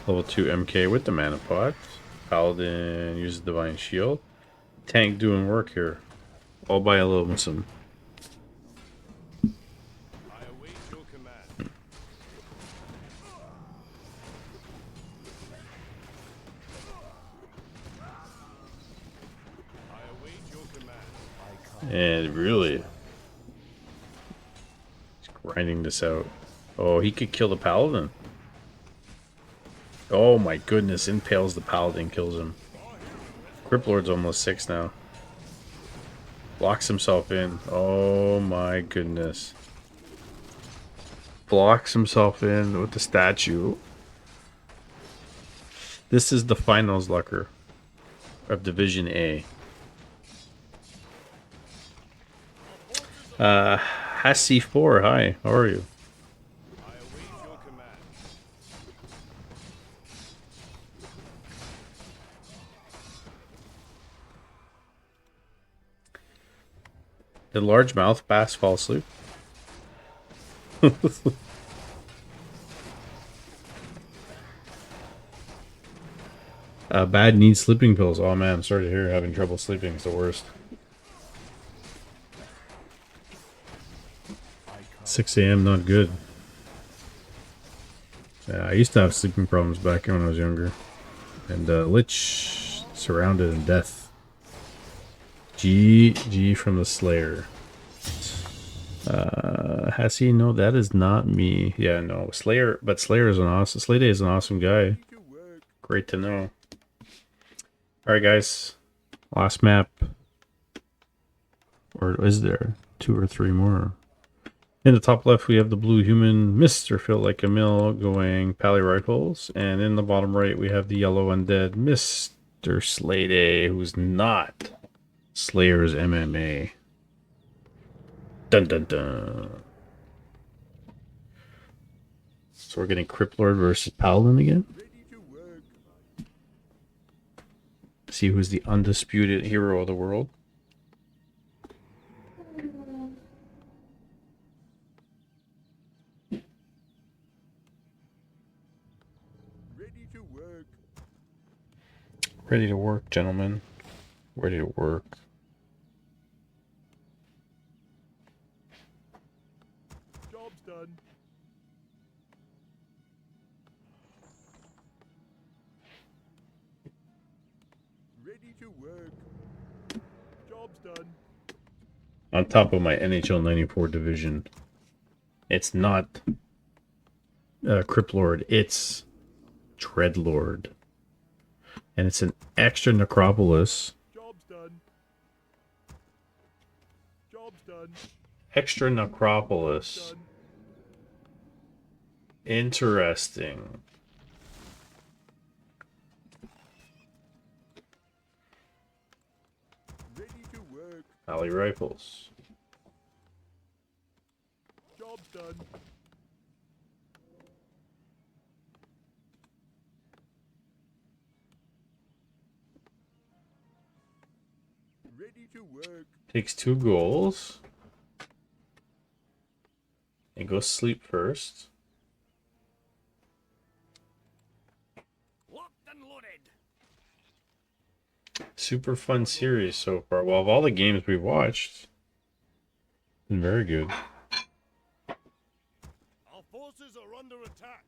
Level 2 MK with the mana pot. Paladin uses Divine Shield. Tank doing work here. All by a lonesome. And really, he's grinding this out. Oh, he could kill the Paladin. Oh my goodness, impales the Paladin, kills him. Criplord's almost 6 now. Blocks himself in. Oh my goodness. Blocks himself in with the statue. This is the finals lucker of Division A. Hassi4, hi, how are you? Did largemouth bass fall asleep? Bad needs sleeping pills. Oh man, I'm sorry to hear you're having trouble sleeping. It's the worst. 6 a.m. not good. Yeah, I used to have sleeping problems back when I was younger. And Lich surrounded in death. G from the Slayer. Has he? No, that is not me. Yeah, no. Slayer, but Slayer is an awesome. Slayday is an awesome guy. Great to know. Alright, guys. Last map. Or is there 2 or 3 more? In the top left, we have the blue human, Mr. Phillikeamil, going Pally Rifles. And in the bottom right, we have the yellow undead, Mr. Slayday, who's not Slayer's MMA. Dun dun dun. So we're getting Criplord versus Paladin again. See who's the undisputed hero of the world. Ready to work, gentlemen. Ready to work. Job's done. Ready to work. Job's done. On top of my NHL 94 division. It's not Criplord, it's Dreadlord. And it's an extra Necropolis. Job's done. Job's done. Extra Necropolis. Done. Interesting. Ready to work. Pally Rifles. Job's done. Ready to work. Takes 2 goals. And goes sleep first. Locked and loaded. Super fun series so far. Well, of all the games we've watched, been very good. Our forces are under attack.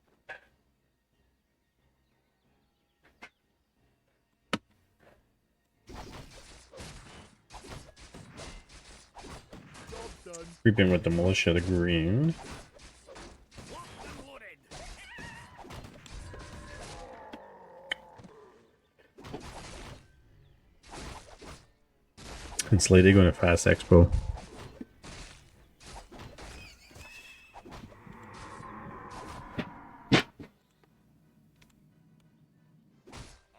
Job's done. Creeping with the militia, the green. Locked and loaded. And Slayday going to Fast Expo.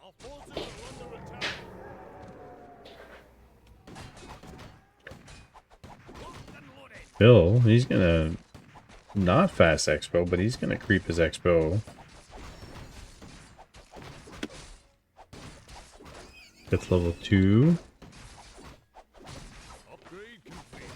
Our forces are under attack. Locked and loaded. Bill, he's gonna not Fast Expo, but he's gonna creep his Expo. Gets level 2. Upgrade complete.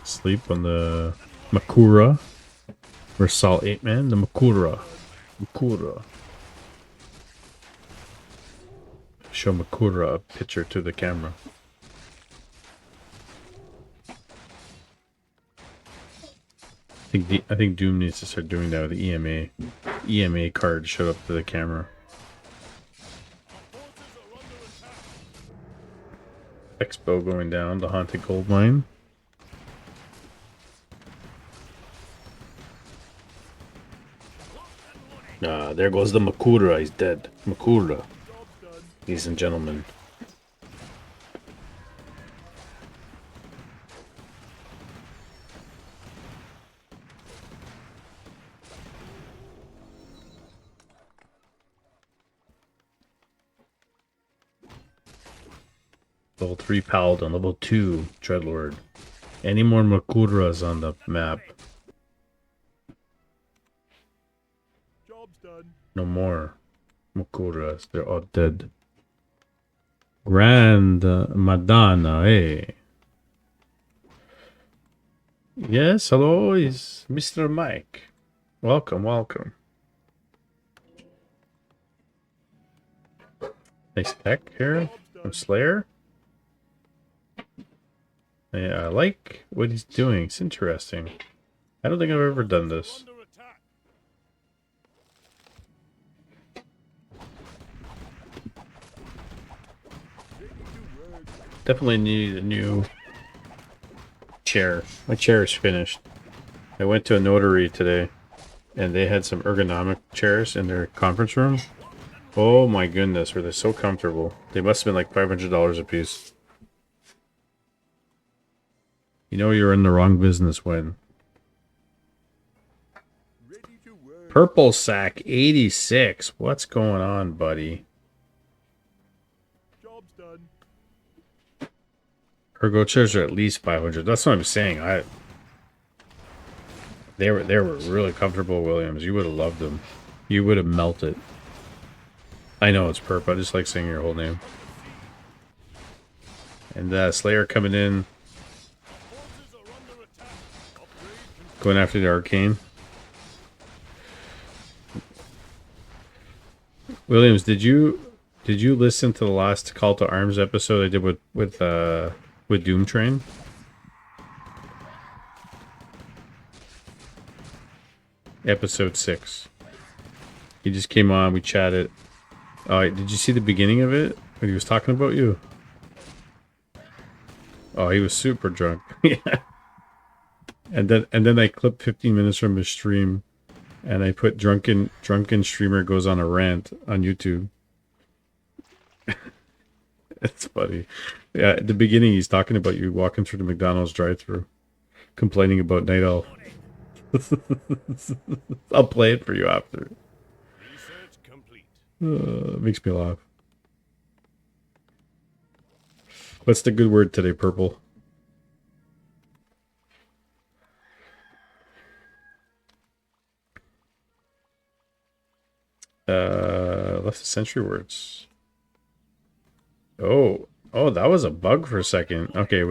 Sleep on the Makura. Versal 8 man, the Makura. Makura. Show Makura a picture to the camera. I think Doom needs to start doing that with the EMA. EMA card showed up to the camera. Our forces are under attack. Expo going down, the Haunted Gold Mine. There goes the Makura, he's dead. Makura, Job's done. ladies and gentlemen. Level 3 Paladin, level 2 Dreadlord. Any more Makuras on the map? Job's done. No more Makuras, they're all dead. Grand Madonna, eh? Yes, hello, is Mr. Mike. Welcome, welcome. Nice tech here from Slayer. Yeah, I like what he's doing. It's interesting. I don't think I've ever done this. Under attack. Definitely need a new chair. My chair is finished. I went to a notary today, and they had some ergonomic chairs in their conference room. Oh my goodness, were they so comfortable? They must have been like $500 a piece. You know you're in the wrong business when. Ready to work. Purple sack 86. What's going on, buddy? Job's done. Ergo chairs are at least 500. That's what I'm saying. They were really comfortable, Williams. You would have loved them. You would have melted. I know it's Perp. I just like saying your whole name. And Slayer coming in, Forces are under attack. Upgrade going after the arcane. Williams, did you listen to the last Call to Arms episode I did with Doom Train? Episode 6. He just came on, we chatted. Did you see the beginning of it? When he was talking about you? Oh, he was super drunk. Yeah. And then I clipped 15 minutes from his stream, and I put drunken streamer goes on a rant on YouTube. It's funny. Yeah, at the beginning he's talking about you walking through the McDonald's drive-thru, complaining about Night Owl. I'll play it for you after. research complete. It makes me laugh. What's the good word today, Purple? Left of century words. Oh, that was a bug for a second. Okay, that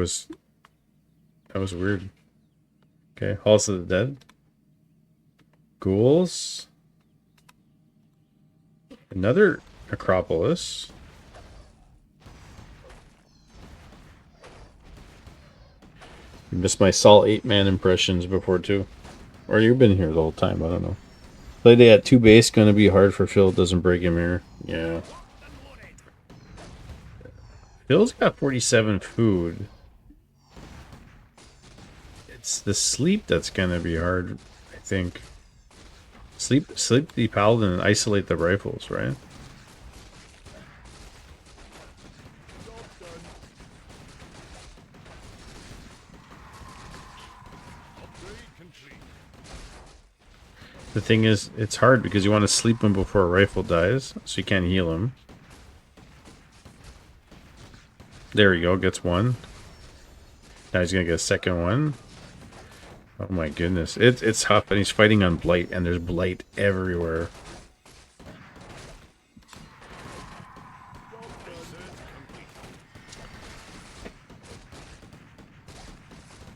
was weird. Okay, Halls of the Dead. Ghouls. Another Acropolis. You missed my Saul 8-man impressions before too. Or you've been here the whole time, I don't know. Slayday at 2 base, gonna be hard for Phil, doesn't break him here. Yeah. Phil's got 47 food. It's the sleep that's gonna be hard, I think. Sleep the paladin and isolate the rifles, right? Job's done. Upgrade complete. The thing is, it's hard because you want to sleep him before a rifle dies, so you can't heal him. There we go, gets one. Now he's gonna get a second one. Oh my goodness. It's tough, and he's fighting on blight, and there's blight everywhere.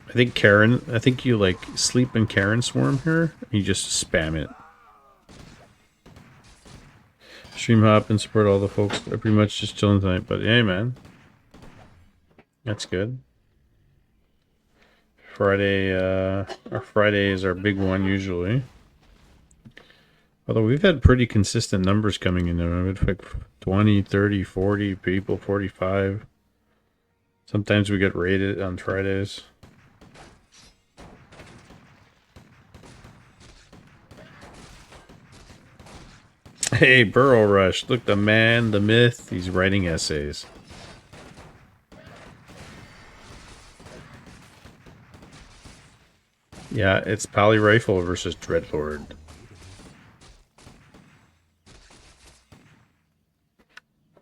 I think you like sleep and Karen swarm here. You just spam it. Stream hop and support all the folks. They're pretty much just chilling tonight, but hey man. That's good. Our Friday is our big one usually. Although we've had pretty consistent numbers coming in there. We've had like 20, 30, 40 people, 45. Sometimes we get raided on Fridays. Hey, Burrow Rush. Look, the man, the myth. He's writing essays. Yeah, it's Pally Rifle versus Dreadlord.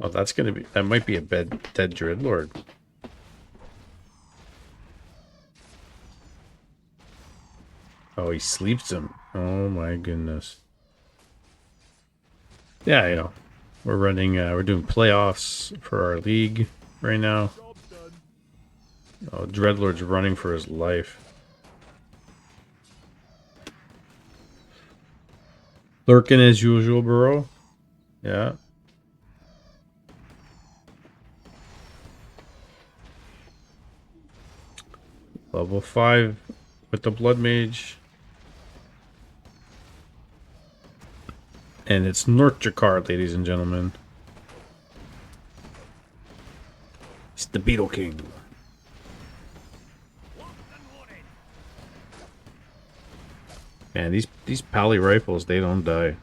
Oh, that might be a dead Dreadlord. Oh, he sleeps him. Oh my goodness. Yeah, you know, we're doing playoffs for our league right now. Job's done. Oh, Dreadlord's running for his life. Lurking as usual, bro. Yeah. Level 5 with the Blood Mage. And it's Nurture card, ladies and gentlemen. It's the Beetle King. Man, these Pally rifles, they don't die.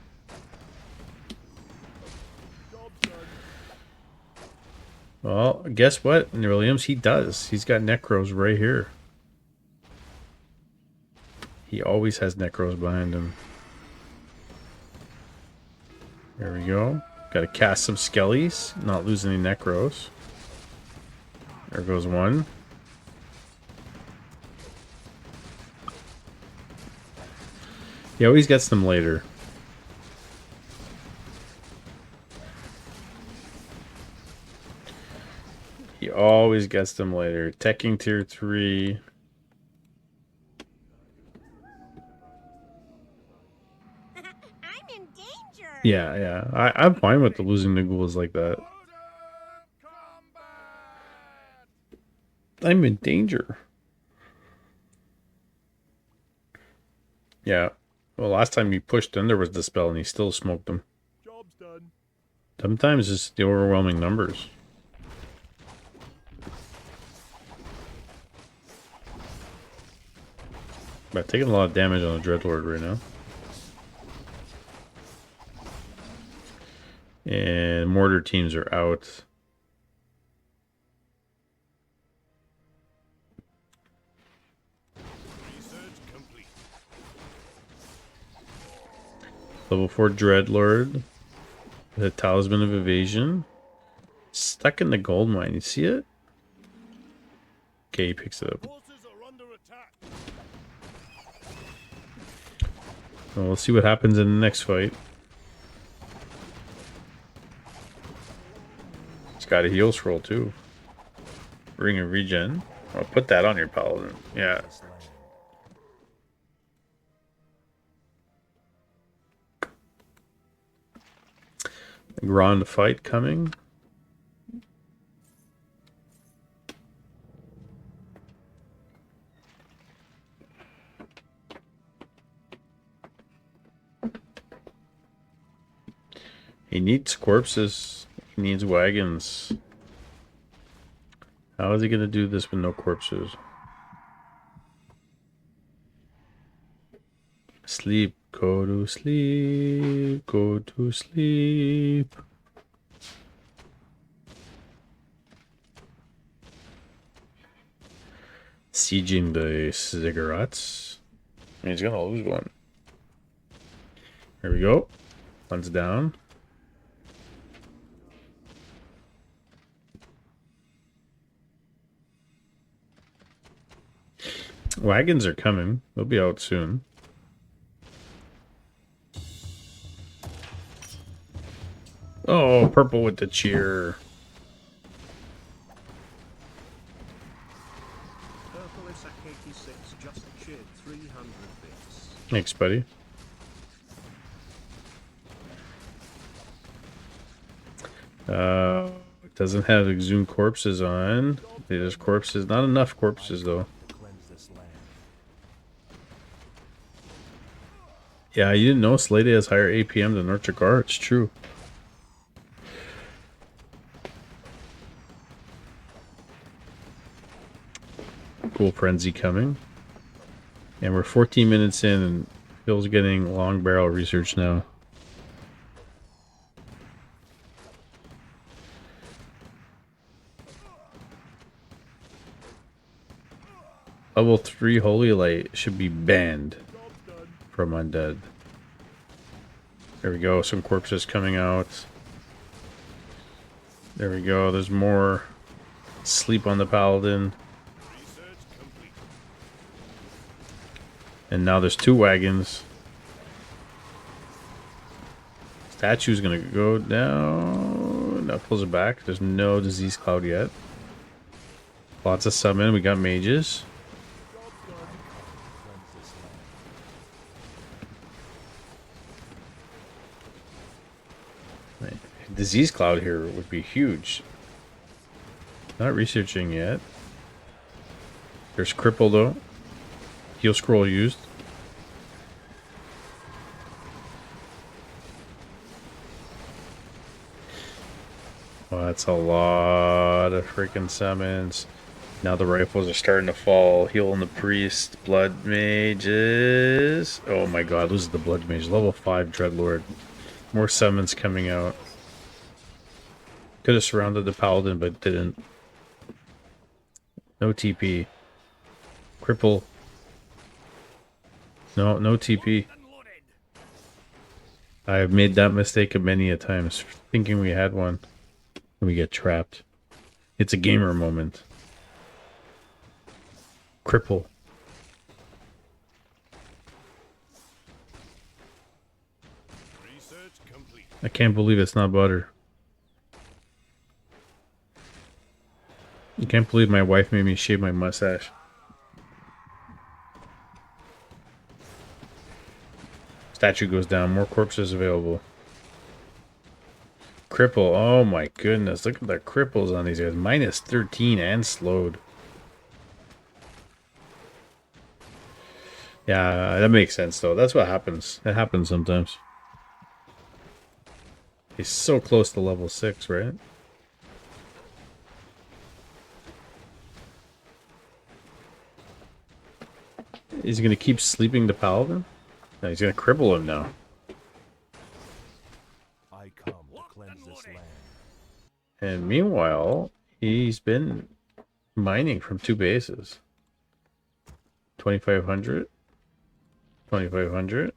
Well, guess what, Williams? He does. He's got Necros right here. He always has Necros behind him. There we go. Got to cast some Skellies. Not lose any Necros. There goes one. He always gets them later. He always gets them later. Teching tier 3. I'm in danger. Yeah. I'm fine with the losing the ghouls like that. I'm in danger. Yeah. Well, last time he pushed in, there was the spell, and he still smoked them. Job's done. Sometimes it's the overwhelming numbers. But taking a lot of damage on the Dreadlord right now. And mortar teams are out. Research complete. Level 4 Dreadlord. The Talisman of Evasion. Stuck in the gold mine. You see it? Okay, he picks it up. Forces are under attack. Well, we'll see what happens in the next fight. It's got a heal scroll too. Ring of Regen. I'll put that on your paladin. Yeah. Grand fight coming. He needs corpses. He needs wagons. How is he going to do this with no corpses? Sleep. Go to sleep. Go to sleep. Sieging the ziggurats. He's going to lose one. There we go. One's down. Wagons are coming. They'll be out soon. Oh, purple with the cheer. Purple is at 86, just cheered 300 bits. Thanks, buddy. It doesn't have exhumed corpses on. There's corpses. Not enough corpses, though. Yeah, you didn't know Slayday has higher APM than Nurture Guard. It's true. Cool Frenzy coming. And we're 14 minutes in, and Phil's getting long barrel research now. Level 3 Holy Light should be banned from Undead. There we go, some corpses coming out. There we go, there's more. Sleep on the Paladin. And now there's 2 wagons. Statue's gonna go down. That pulls it back. There's no disease cloud yet. Lots of summon. We got mages. Disease cloud here would be huge. Not researching yet. There's cripple though. Heal scroll used. That's a lot of freaking summons. Now the rifles are starting to fall. Healing the priest. Blood mages. Oh my god, this is the blood mage. Level 5 dreadlord. More summons coming out. Could have surrounded the paladin, but didn't. No TP. Cripple. No, no TP. I have made that mistake many a times, thinking we had one. And we get trapped. It's a gamer moment. Cripple. Research complete. I can't believe it's not butter. I can't believe my wife made me shave my mustache. Statue goes down. More corpses available. Cripple. Oh my goodness. Look at the cripples on these guys. Minus 13 and slowed. Yeah, that makes sense though. That's what happens. That happens sometimes. He's so close to level 6, right? He's gonna keep sleeping the paladin? No, he's gonna cripple him now. I come to cleanse this land. And meanwhile, he's been mining from 2 bases. 2,500. 2,500.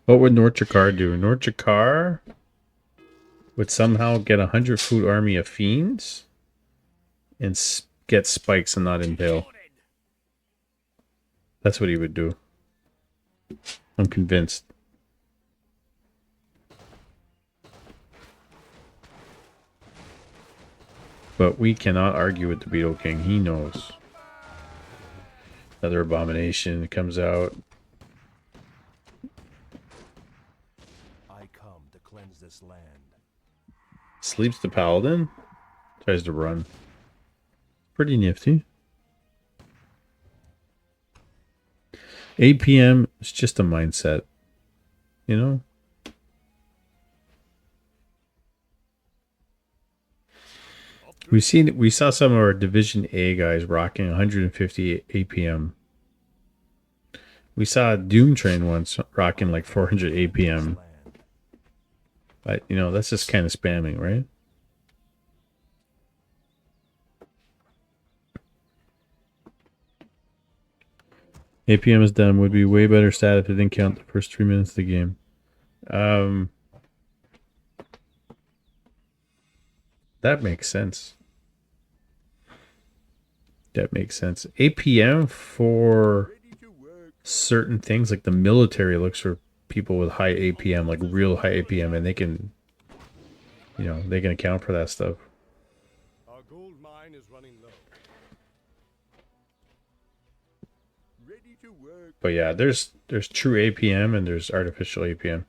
What would Norchakar do? Norchakar would somehow get 100 food army of fiends and get spikes and not impale. That's what he would do. I'm convinced. But we cannot argue with the Beetle King. He knows. Another abomination comes out. I come to cleanse this land. Sleeps the paladin. Tries to run. Pretty nifty. 8 PM is just a mindset. You know? We saw some of our Division A guys rocking 150 APM. We saw Doom Train once rocking like 400 APM. But, you know, that's just kind of spamming, right? APM is done. Would be way better stat if it didn't count the first 3 minutes of the game. That makes sense. That makes sense. APM for certain things, like the military looks for people with high APM, like real high APM, and they can, you know, they can account for that stuff. Our gold mine is running low. Ready to work. But yeah, there's true APM and there's artificial APM.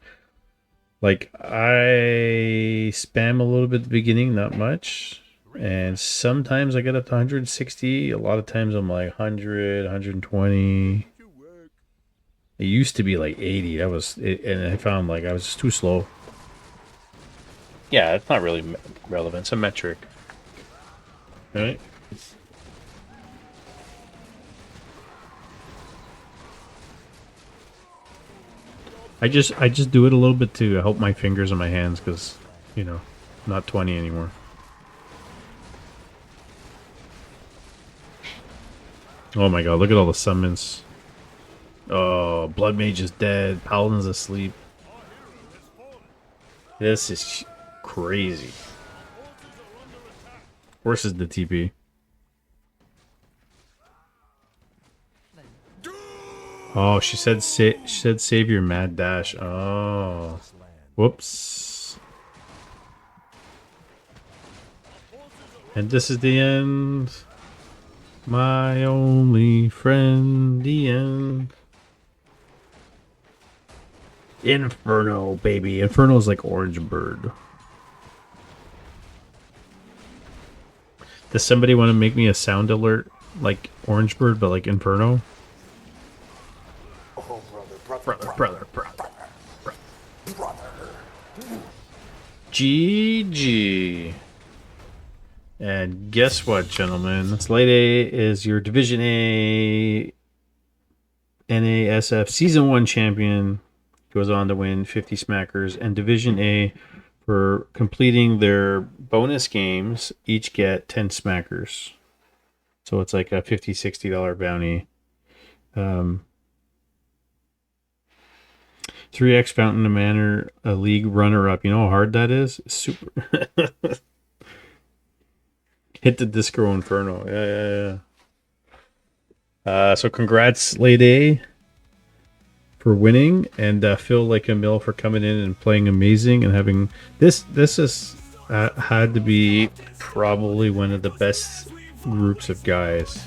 Like, I spam a little bit at the beginning, not much. And sometimes I get up to 160. A lot of times I'm like 100, 120. It used to be like 80. That was it, and I found like I was just too slow. Yeah, it's not really relevant. It's a metric. Right? I just do it a little bit to help my fingers and my hands because, you know, I'm not 20 anymore. Oh my god, look at all the summons. Oh, Blood Mage is dead. Paladin's asleep. This is crazy. Versus the TP. Oh, she said save your mad dash. Oh. Whoops. And this is the end. My only friend, the end. Inferno, baby. Inferno is like Orange Bird. Does somebody want to make me a sound alert like Orange Bird, but like Inferno? Oh, brother. Brother. GG. And guess what, gentlemen? Slayday is your Division A NASF Season 1 champion. Goes on to win 50 smackers. And Division A, for completing their bonus games, each get 10 smackers. So it's like a $50, $60 bounty. 3x Fountain of Manor, a league runner-up. You know how hard that is? Super. Hit the Disco Inferno. Yeah. So congrats, Slayday, for winning, and Phillikeamil for coming in and playing amazing and having this. This is had to be probably one of the best groups of guys.